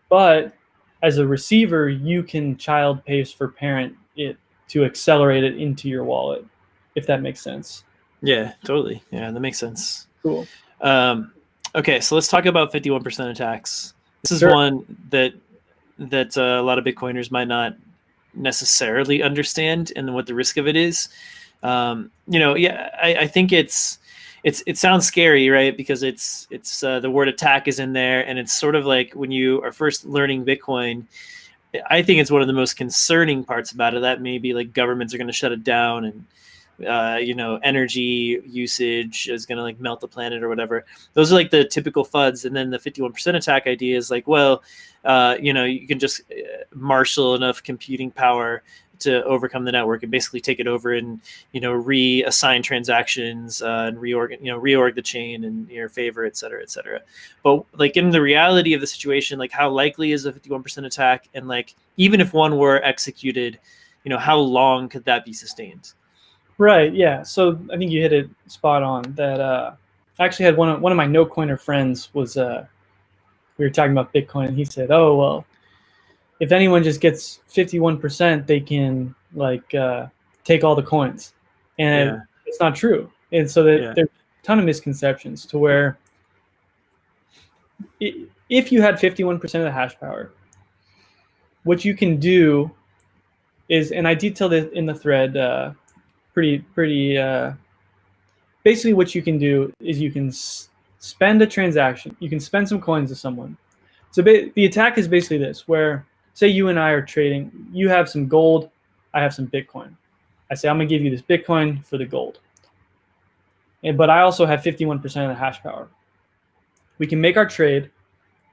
But as a receiver, you can child pays for parent it to accelerate it into your wallet, if that makes sense. Yeah, totally. Yeah, that makes sense. Cool. Okay, so let's talk about 51% attacks. This is Sure. one that a lot of Bitcoiners might not necessarily understand, and what the risk of it is. I think it sounds scary, right? Because it's the word attack is in there, and it's sort of like when you are first learning Bitcoin, I think it's one of the most concerning parts about it, that maybe like governments are going to shut it down, and energy usage is going to like melt the planet or whatever. Those are like the typical FUDs. And then the 51% attack idea is like, well, you can just marshal enough computing power to overcome the network and basically take it over and, reassign transactions and reorg the chain in your favor, et cetera, et cetera. But like in the reality of the situation, like how likely is a 51% attack? And like, even if one were executed, how long could that be sustained? Right. Yeah. So I think you hit it spot on. That I actually had one of my no coiner friends was we were talking about Bitcoin, and he said, "Oh well, if anyone just gets 51%, they can like take all the coins," and it's not true. And so there's a ton of misconceptions to where if you had 51% of the hash power, what you can do is, and I detailed it in the thread. Pretty basically what you can do is you can spend a transaction, you can spend some coins to someone. So the attack is basically this, where say you and I are trading, you have some gold, I have some Bitcoin. I say I'm gonna give you this Bitcoin for the gold, but I also have 51% of the hash power. We can make our trade.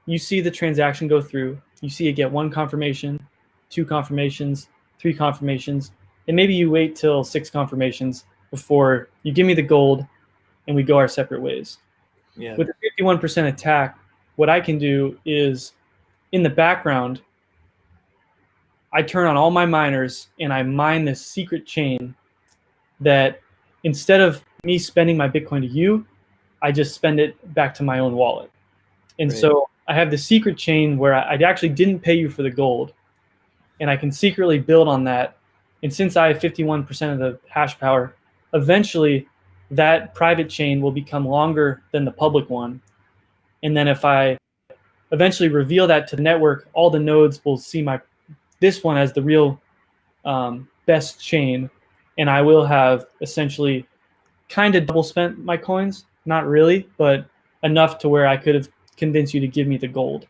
You see the transaction go through, you see it get 1 confirmation, 2 confirmations, 3 confirmations, and maybe you wait till 6 confirmations before you give me the gold and we go our separate ways. Yeah. With a 51% attack, what I can do is in the background, I turn on all my miners and I mine this secret chain that instead of me spending my Bitcoin to you, I just spend it back to my own wallet. And so I have the secret chain where I actually didn't pay you for the gold, and I can secretly build on that. And since I have 51% of the hash power, eventually that private chain will become longer than the public one. And then if I eventually reveal that to the network, all the nodes will see this one as the real best chain. And I will have essentially kind of double spent my coins. Not really, but enough to where I could have convinced you to give me the gold.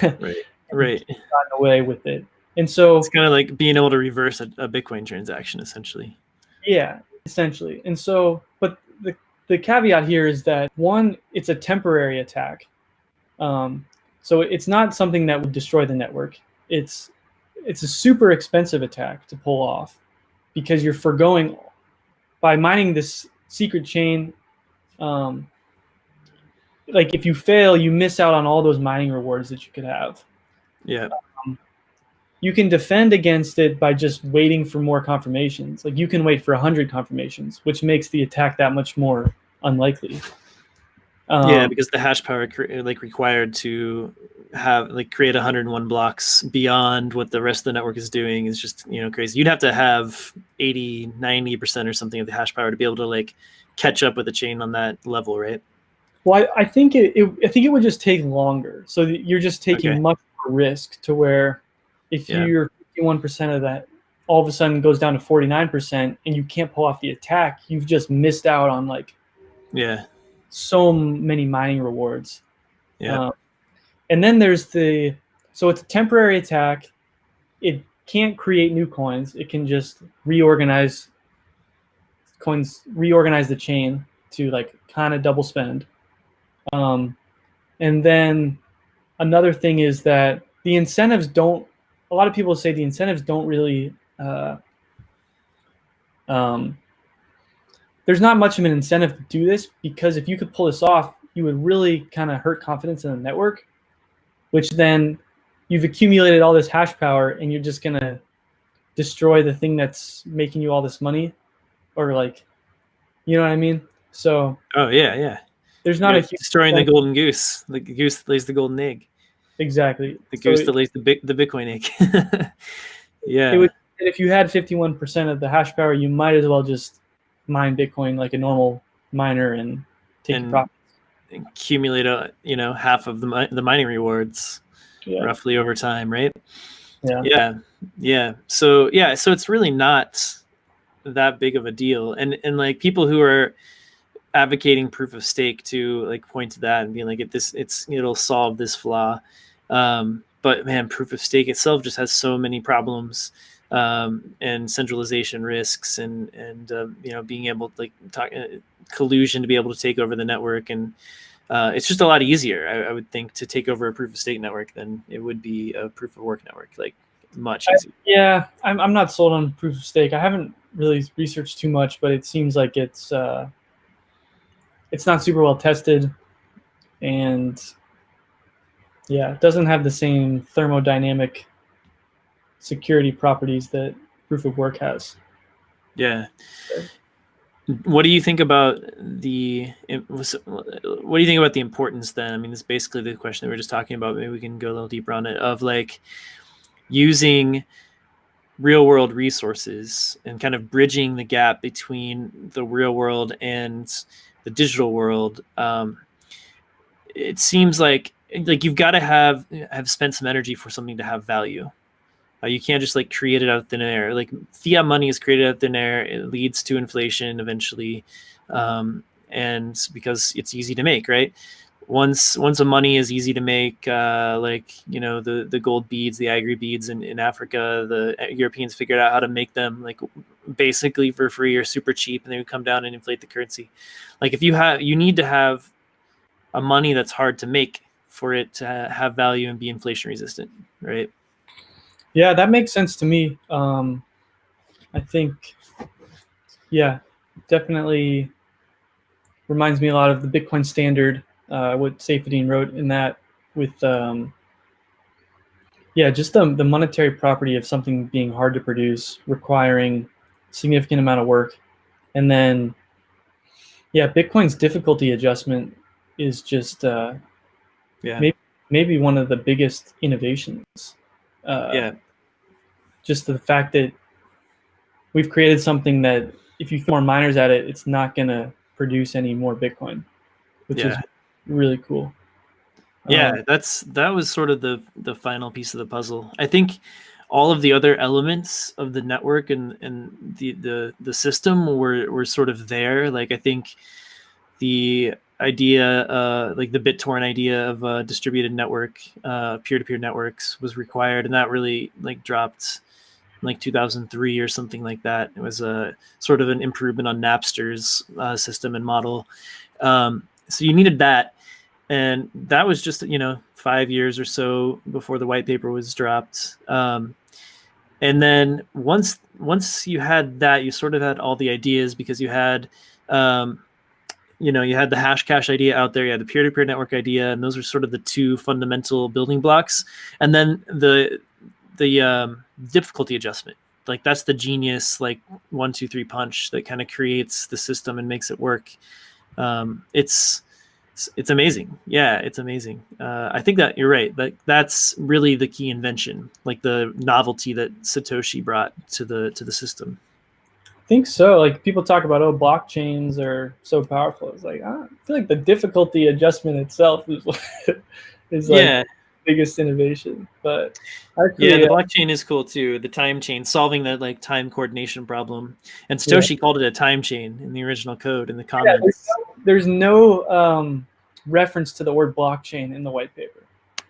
Right. Gotten away with it. And so it's kind of like being able to reverse a Bitcoin transaction, essentially. Yeah, essentially. And so, but the caveat here is that, one, it's a temporary attack. So it's not something that would destroy the network. It's a super expensive attack to pull off because you're foregoing, by mining this secret chain, like if you fail, you miss out on all those mining rewards that you could have. Yeah. You can defend against it by just waiting for more confirmations. Like you can wait for 100 confirmations, which makes the attack that much more unlikely. Yeah, Um, because the hash power like required to have like create 101 blocks beyond what the rest of the network is doing is just, crazy. You'd have to have 80-90% or something of the hash power to be able to like catch up with the chain on that level, right? well, I think I think it would just take longer. So that you're just taking Okay. much more risk to where if Yeah. you're 51% of that all of a sudden goes down to 49% and you can't pull off the attack, you've just missed out on like Yeah. so many mining rewards. Yeah. Um, and then there's so it's a temporary attack. It can't create new coins. It can just reorganize the chain to like kind of double spend. Um, and then another thing is that the incentives don't. A lot of people say the incentives don't really. Um, there's not much of an incentive to do this because if you could pull this off, you would really kind of hurt confidence in the network, which then you've accumulated all this hash power and you're just gonna destroy the thing that's making you all this money, or like, you know what I mean? So Oh yeah, yeah. there's not a You're huge destroying the incentive. golden goose. The goose that lays the golden egg. Exactly. The So goose that lays the Bitcoin egg. it would, Yeah. if you had 51% of the hash power, you might as well just mine Bitcoin like a normal miner and take your And profit. accumulate half of the mining rewards Yeah. roughly over time, right? Yeah. Yeah. So it's really not that big of a deal. And like people who are advocating proof of stake to like point to that and being like it'll solve this flaw. But man, proof of stake itself just has so many problems, and centralization risks, and being able to like collusion to be able to take over the network. And it's just a lot easier, I would think, to take over a proof of stake network than it would be a proof of work network. Like much easier. Yeah, I'm not sold on proof of stake. I haven't really researched too much, but it seems like it's not super well tested, and yeah, it doesn't have the same thermodynamic security properties that proof of work has. Yeah. What do you think about the importance then? I mean, it's basically the question that we are just talking about. Maybe we can go a little deeper on it, of like using real world resources and kind of bridging the gap between the real world and the digital world. It seems like you've got to have spent some energy for something to have value. You can't just like create it out of thin air. Like fiat money is created out of thin air. It leads to inflation eventually, and because it's easy to make, right? Once a money is easy to make, the gold beads, the ivory beads in Africa, the Europeans figured out how to make them like basically for free or super cheap, and they would come down and inflate the currency. Like you need to have a money that's hard to make for it to have value and be inflation resistant, right? Yeah, that makes sense to me. I think, yeah, definitely reminds me a lot of the Bitcoin standard, what Saifedean wrote in that with, yeah, just the monetary property of something being hard to produce, requiring significant amount of work. And then, yeah, Bitcoin's difficulty adjustment is just Yeah. maybe one of the biggest innovations. Uh, Yeah. just the fact that we've created something that if you throw more miners at it, it's not going to produce any more Bitcoin, which is Yeah. really cool. Yeah, that was sort of the final piece of the puzzle. I think all of the other elements of the network and the system were sort of there. Like I think the idea, like the BitTorrent idea of a distributed network, peer-to-peer networks was required, and that really like dropped in like 2003 or something like that. It was a sort of an improvement on Napster's system and model. So you needed that. And that was just 5 years or so before the white paper was dropped. And then once you had that, you sort of had all the ideas, because you had you had the Hashcash idea out there, you had the peer-to-peer network idea, and those are sort of the two fundamental building blocks. And then the difficulty adjustment, like that's the genius, like 1, 2, 3 punch that kind of creates the system and makes it work. It's It's amazing. Yeah, it's amazing. I think that you're right. That's really the key invention, like the novelty that Satoshi brought to the system. I think so. Like people talk about, oh, blockchains are so powerful. It's like I feel like the difficulty adjustment itself is is like Yeah, biggest innovation. But yeah. actually, The blockchain is cool too. The time chain, solving that like time coordination problem, and yeah, Satoshi called it a time chain in the original code in the yeah. comments. There's no reference to the word blockchain in the white paper.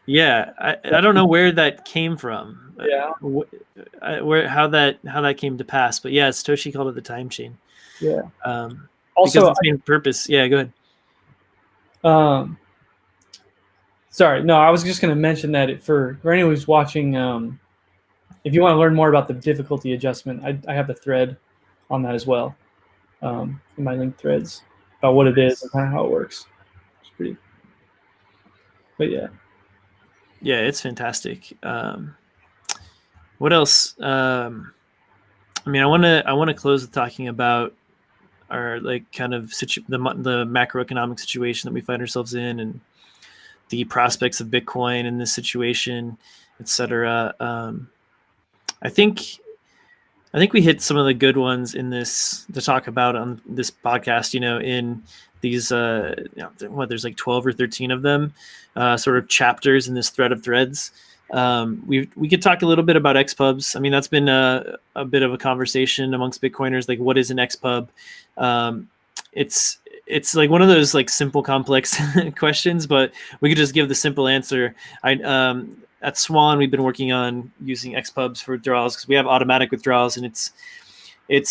Yeah, I don't know where that came from, Yeah, where how that came to pass, but yeah, Satoshi called it the time chain. yeah. Um, because Also, its main purpose. Yeah, go ahead. um, sorry, no, I was just going to mention that for anyone who's watching, if you want to learn more about the difficulty adjustment, I have the thread on that as well in my linked threads about what it is and kind of how it works. It's pretty, but yeah. Yeah, it's fantastic. What else? I mean, I want to close with talking about our like kind of the macroeconomic situation that we find ourselves in, and the prospects of Bitcoin in this situation, etc. I think I think we hit some of the good ones in this to talk about on this podcast. In these, there's like 12 or 13 of them, sort of chapters in this thread of threads. We could talk a little bit about XPubs. I mean, that's been a bit of a conversation amongst Bitcoiners. Like, what is an XPub? Um, it's like one of those like simple, complex questions, but we could just give the simple answer. At Swan, we've been working on using XPubs for withdrawals because we have automatic withdrawals, and it's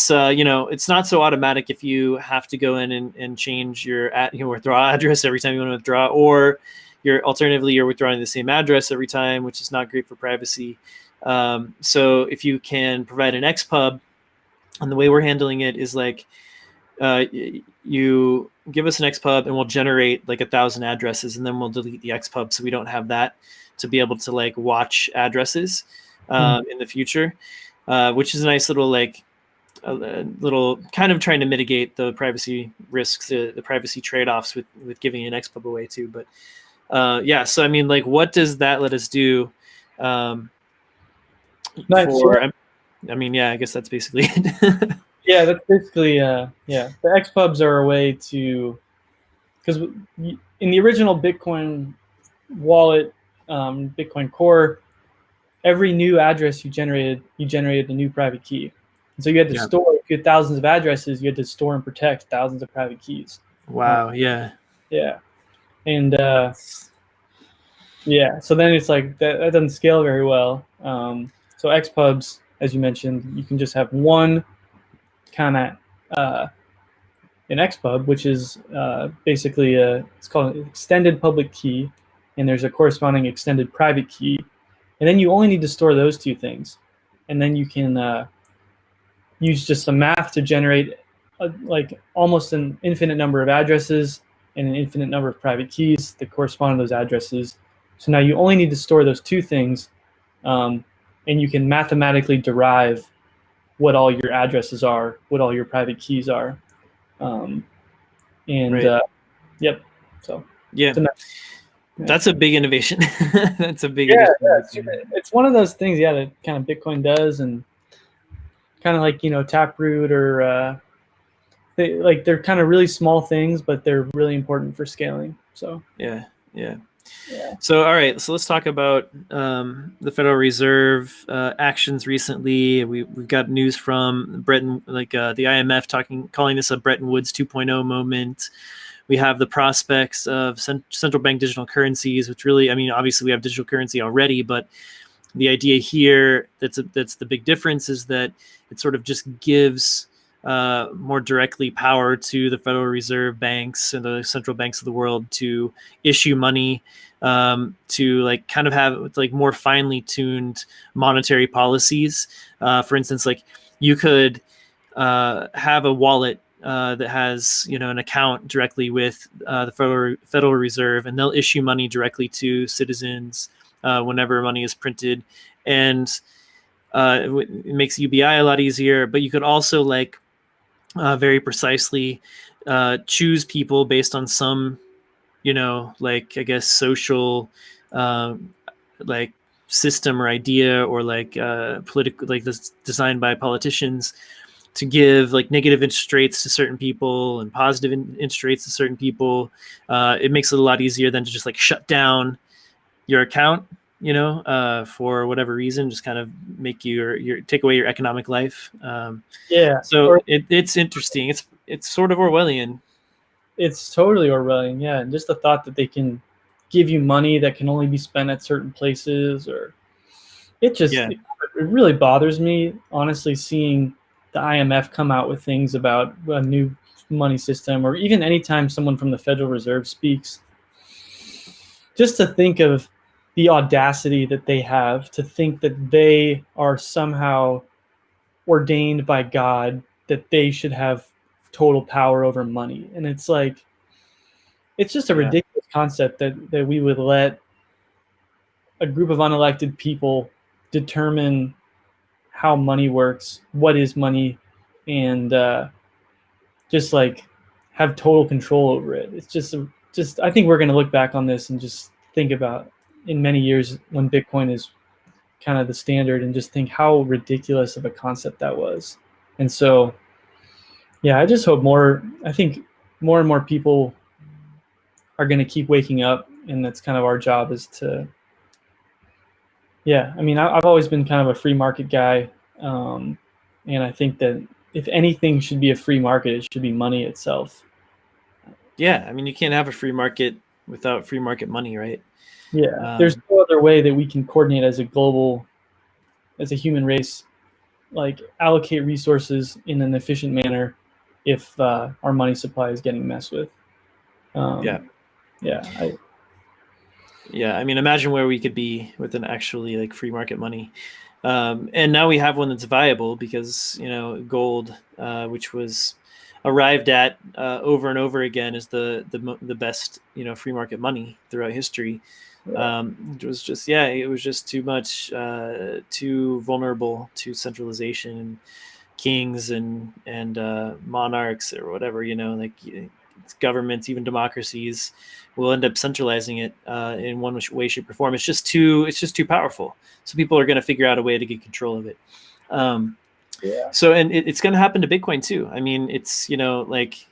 not so automatic if you have to go in and change your withdrawal address every time you want to withdraw, or you're withdrawing the same address every time, which is not great for privacy. So if you can provide an XPub, and the way we're handling it is like you give us an XPub and we'll generate like 1,000 addresses, and then we'll delete the XPub so we don't have that to be able to like watch addresses in the future, which is a nice little like a little kind of trying to mitigate the privacy risks, the privacy trade-offs with giving an XPub away too. But yeah, so I mean, like, what does that let us do? Nice. I mean, yeah, I guess that's basically it. Yeah, that's basically yeah. The XPubs are a way to, because in the original Bitcoin wallet, Bitcoin Core, every new address you generated a new private key. And so you had to store, if you had thousands of addresses, you had to store and protect thousands of private keys. Wow. Yeah. Yeah. And yeah, so then it's like that doesn't scale very well. So XPubs, as you mentioned, you can just have one kind of an XPub, which is basically it's called an extended public key, and there's a corresponding extended private key, and then you only need to store those two things, and then you can use just some math to generate like almost an infinite number of addresses and an infinite number of private keys that correspond to those addresses. So now you only need to store those two things, and you can mathematically derive what all your addresses are, what all your private keys are. Right. Yep. So yeah, that's a big innovation. That's a big innovation. It's one of those things, that kind of Bitcoin does, and kind of like Taproot or they're kind of really small things, but they're really important for scaling. So yeah. So all right, so let's talk about the Federal Reserve actions recently. We've got news from Bretton, like the IMF calling this a Bretton Woods 2.0 moment. We have the prospects of central bank digital currencies, which really, I mean, obviously we have digital currency already, but the idea here that's the big difference is that it sort of just gives more directly power to the Federal Reserve banks and the central banks of the world to issue money, to like kind of have like more finely tuned monetary policies. For instance, like you could have a wallet that has an account directly with the Federal Reserve, and they'll issue money directly to citizens whenever money is printed, and it makes UBI a lot easier. But you could also very precisely choose people based on some like I guess social, um, like system or idea, or like political, like this designed by politicians to give like negative interest rates to certain people and positive interest rates to certain people. It makes it a lot easier than to just like shut down your account, for whatever reason, just kind of make your take away your economic life. Yeah, So or it's interesting. It's sort of Orwellian. it's totally Orwellian. Yeah, and just the thought that they can give you money that can only be spent at certain places, or Yeah, it really bothers me, honestly, seeing the IMF come out with things about a new money system, or even anytime someone from the Federal Reserve speaks, just to think of the audacity that they have to think that they are somehow ordained by God, that they should have total power over money. And it's like, it's just a yeah, ridiculous concept that we would let a group of unelected people determine how money works, what is money, and just like have total control over it. It's just I think we're going to look back on this and just think about in many years when Bitcoin is kind of the standard, and just think how ridiculous of a concept that was. And so, yeah, I just hope I think more and more people are going to keep waking up, and that's kind of our job is to, yeah, I mean, I've always been kind of a free market guy. Um, and I think that if anything should be a free market, it should be money itself. yeah. I mean, you can't have a free market without free market money, right? Yeah, there's Um, no other way that we can coordinate as a human race, like allocate resources in an efficient manner if our money supply is getting messed with. yeah, Um, yeah, yeah. I mean, imagine where we could be with an actually like free market money. And now we have one that's viable because gold, which was arrived at over and over again as the best free market money throughout history. yeah, It was just, yeah, it was just too much, too vulnerable to centralization and kings and monarchs or whatever, like governments, even democracies, will end up centralizing it in one way, shape, or form. It's just too powerful. So people are going to figure out a way to get control of it. Um, yeah, so, and it's going to happen to Bitcoin too. I mean, it's like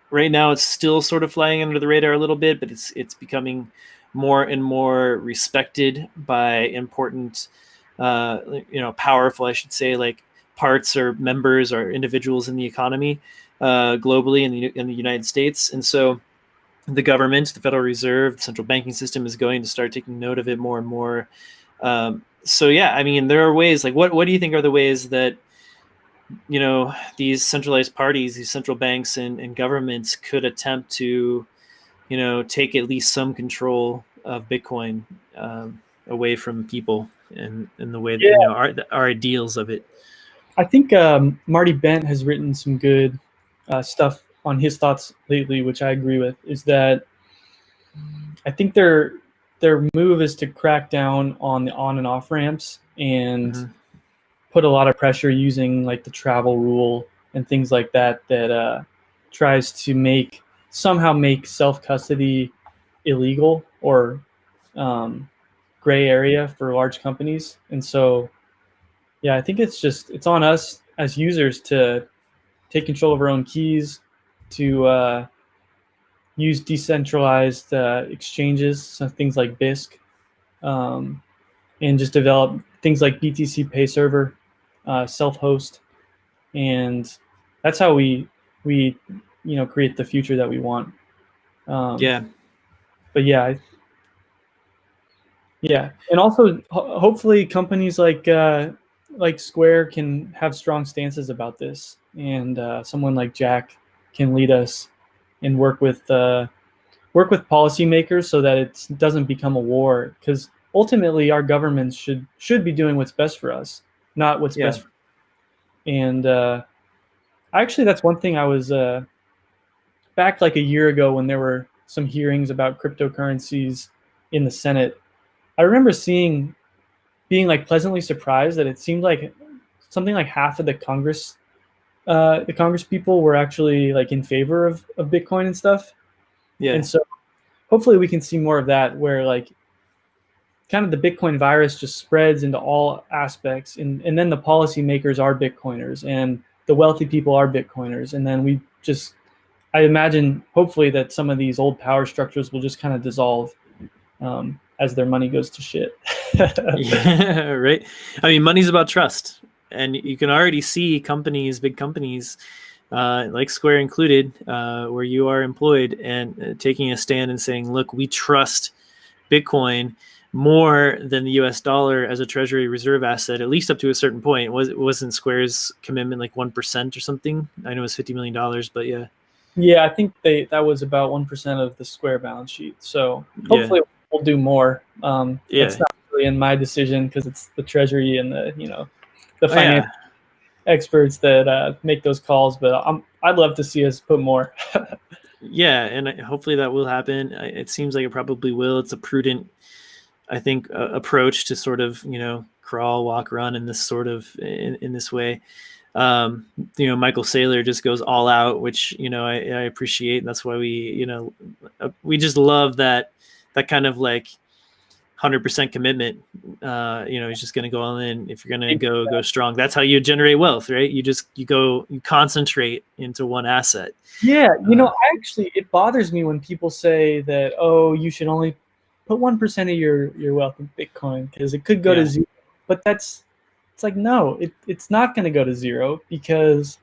right now it's still sort of flying under the radar a little bit, but it's becoming more and more respected by important, powerful, I should say, like parts or members or individuals in the economy globally in the United States. And so the government, the Federal Reserve, the central banking system is going to start taking note of it more and more. So yeah, I mean, there are ways. Like, what do you think are the ways that these centralized parties, these central banks and governments could attempt to take at least some control of Bitcoin away from people and the way that yeah. our ideals of it. I think Marty Bent has written some good stuff on his thoughts lately, which I agree with. Is that I think their move is to crack down on the on and off ramps and Mm-hmm. put a lot of pressure using like the travel rule and things like that that tries to somehow make self custody illegal or um, gray area for large companies. And so, yeah, I think it's on us as users to take control of our own keys, to use decentralized exchanges, so things like BISC, um, and just develop things like BTC Pay Server, self-host, and that's how we create the future that we want. Um, Yeah, but yeah, yeah, and also hopefully companies like Square can have strong stances about this, and someone like Jack can lead us and work with policymakers so that it doesn't become a war. Because ultimately, our governments should be doing what's best for us, not what's yeah, best. And actually, that's one thing I was back like a year ago when there were some hearings about cryptocurrencies in the Senate. I remember being like pleasantly surprised that it seemed like something like half of the Congress people were actually like in favor of Bitcoin and stuff. yeah. And so hopefully we can see more of that, where like kind of the Bitcoin virus just spreads into all aspects, and then the policymakers are Bitcoiners, and the wealthy people are Bitcoiners, and then we just, I imagine, hopefully that some of these old power structures will just kind of dissolve as their money goes to shit. Yeah, right. I mean, money's about trust, and you can already see companies, big companies, like Square included, where you are employed, and taking a stand and saying, "Look, we trust Bitcoin more than the U.S. dollar as a treasury reserve asset, at least up to a certain point." Wasn't Square's commitment like 1% or something? I know it was $50 million, but yeah. Yeah, I think that was about 1% of the Square balance sheet. So Yeah. hopefully we'll do more. It's Yeah. not really in my decision because it's the Treasury and the Oh finance yeah. experts that make those calls. But I'd love to see us put more. Yeah, and hopefully that will happen. It seems like it probably will. It's a prudent, I think, approach to sort of, crawl, walk, run in this sort of in this way. Michael Saylor just goes all out, which I appreciate. That's why we just love that kind of like 100% commitment. He's just going to go all in. If you're going to go strong, that's how you generate wealth, right? You concentrate into one asset. Yeah, it bothers me when people say that, oh, you should only put 1% of your wealth in Bitcoin because it could go to zero. But it's like, no, it's not going to go to zero because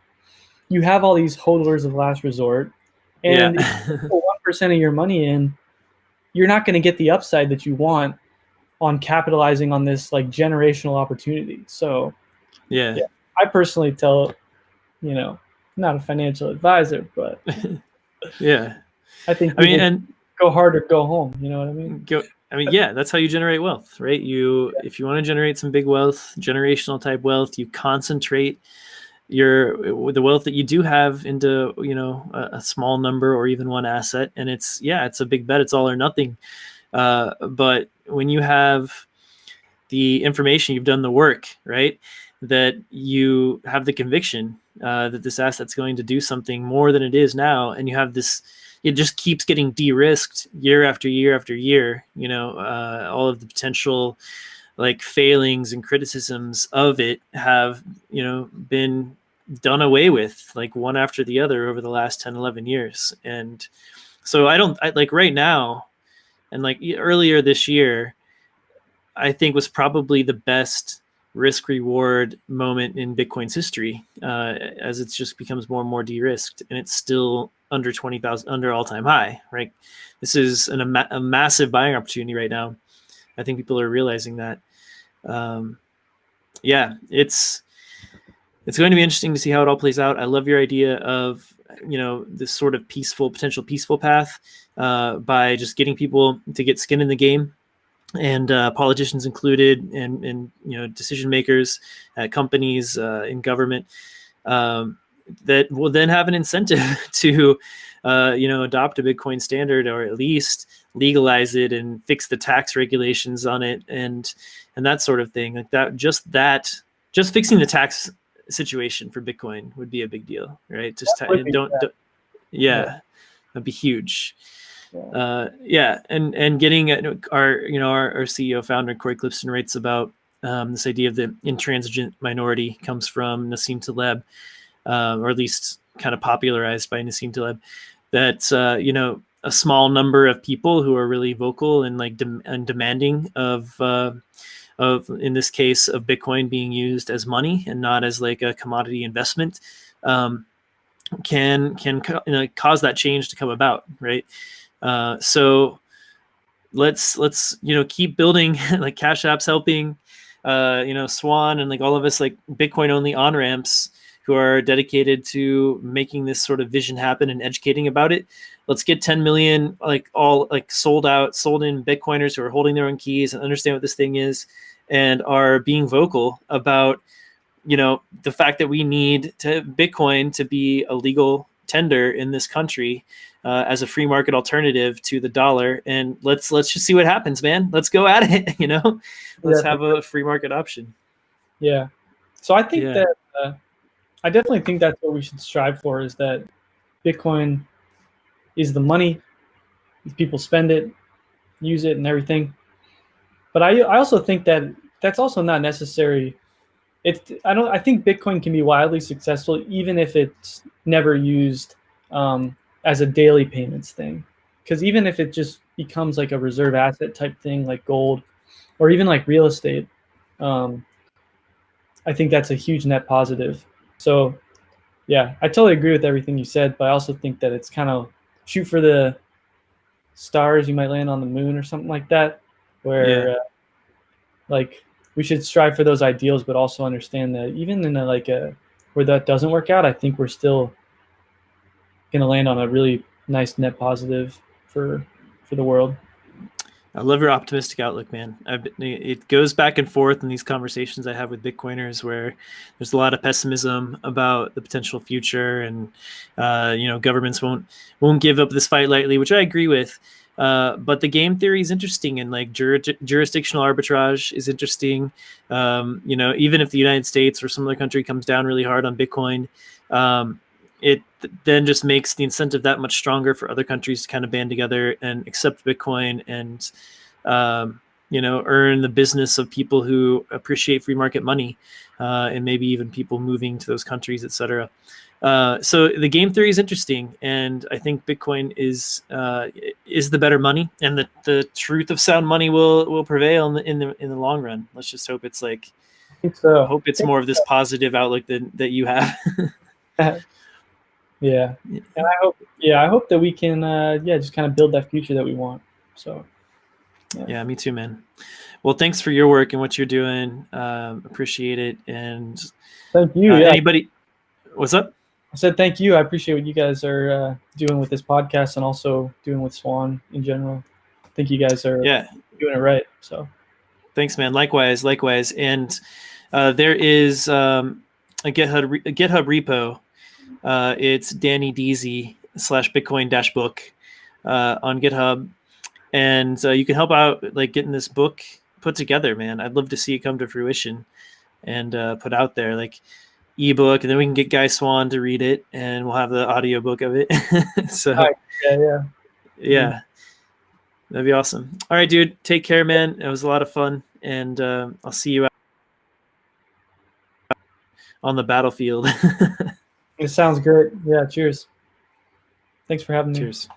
you have all these holders of last resort, and if you put 1% of your money in, you're not going to get the upside that you want on capitalizing on this like generational opportunity. So yeah. I personally tell, not a financial advisor, but Yeah. I think I mean, people and go hard or go home. You know what I mean? yeah, that's how you generate wealth, right? If you want to generate some big wealth, generational type wealth, you concentrate the wealth that you do have into a small number or even one asset, and it's a big bet. It's all or nothing. But when you have the information, you've done the work, right? That you have the conviction that this asset's going to do something more than it is now, and you have this. It just keeps getting de-risked year after year after year. All of the potential like failings and criticisms of it have been done away with, like one after the other, over the last 10, 11 years. And so I like right now, and like earlier this year, I think was probably the best risk reward moment in Bitcoin's history, as it just becomes more and more de-risked, and it's still under 20,000, under all-time high, right? This is a massive buying opportunity right now. I think people are realizing that. It's going to be interesting to see how it all plays out. I love your idea of this sort of potential peaceful path, by just getting people to get skin in the game, and politicians included, and decision makers at companies, in government, that will then have an incentive to adopt a Bitcoin standard, or at least legalize it and fix the tax regulations on it, and that sort of thing. Like just fixing the tax situation for Bitcoin would be a big deal, right? Yeah, that'd be huge. And getting our CEO founder Corey Clifton writes about this idea of the intransigent minority comes from Nassim Taleb, or at least kind of popularized by Nassim Taleb, that a small number of people who are really vocal and like and demanding of in this case of Bitcoin being used as money and not as like a commodity investment, can cause that change to come about, right? So let's keep building like Cash App's helping, Swan, and like all of us like Bitcoin only on ramps who are dedicated to making this sort of vision happen and educating about it. Let's get 10 million sold in Bitcoiners who are holding their own keys and understand what this thing is and are being vocal about the fact that we need Bitcoin to be a legal tender in this country, as a free market alternative to the dollar. And let's just see what happens, man. Let's go at it. Let's have a free market option. Yeah. So I think that I definitely think that's what we should strive for, is that Bitcoin is the money people spend it, use it, and everything. But I also think that that's also not necessary. I think Bitcoin can be wildly successful even if it's never used as a daily payments thing. Because even if it just becomes like a reserve asset type thing, like gold, or even like real estate, um, I think that's a huge net positive. So yeah, I totally agree with everything you said, but I also think that it's kind of shoot for the stars, you might land on the moon or something like that, where like we should strive for those ideals, but also understand that even in a where that doesn't work out, I think we're still going to land on a really nice net positive for the world. I love your optimistic outlook, man. It goes back and forth in these conversations I have with Bitcoiners where there's a lot of pessimism about the potential future, and governments won't give up this fight lightly, which I agree with. But the game theory is interesting, and like jurisdictional arbitrage is interesting. Even if the United States or some other country comes down really hard on Bitcoin, it then just makes the incentive that much stronger for other countries to kind of band together and accept Bitcoin and, earn the business of people who appreciate free market money, and maybe even people moving to those countries, et cetera. So the game theory is interesting, and I think Bitcoin is the better money, and the truth of sound money will prevail in the long run. Let's just hope it's like, I think so. hope it's more of this positive outlook that you have. Yeah, and I hope that we can just kind of build that future that we want. So yeah, me too, man. Well, thanks for your work and what you're doing. Appreciate it. And thank you. Anybody, what's up? I said thank you. I appreciate what you guys are doing with this podcast and also doing with Swan in general. I think you guys are doing it right. So thanks, man. Likewise. And there is a GitHub repo. It's Danny Deasy /Bitcoin-book on GitHub, and you can help out like getting this book put together, man. I'd love to see it come to fruition and put out there like ebook, and then we can get Guy Swan to read it, and we'll have the audiobook of it. So yeah, that'd be awesome. All right, dude, take care, man. It was a lot of fun, and I'll see you out on the battlefield. It sounds great. Yeah, cheers. Thanks for having me. Cheers.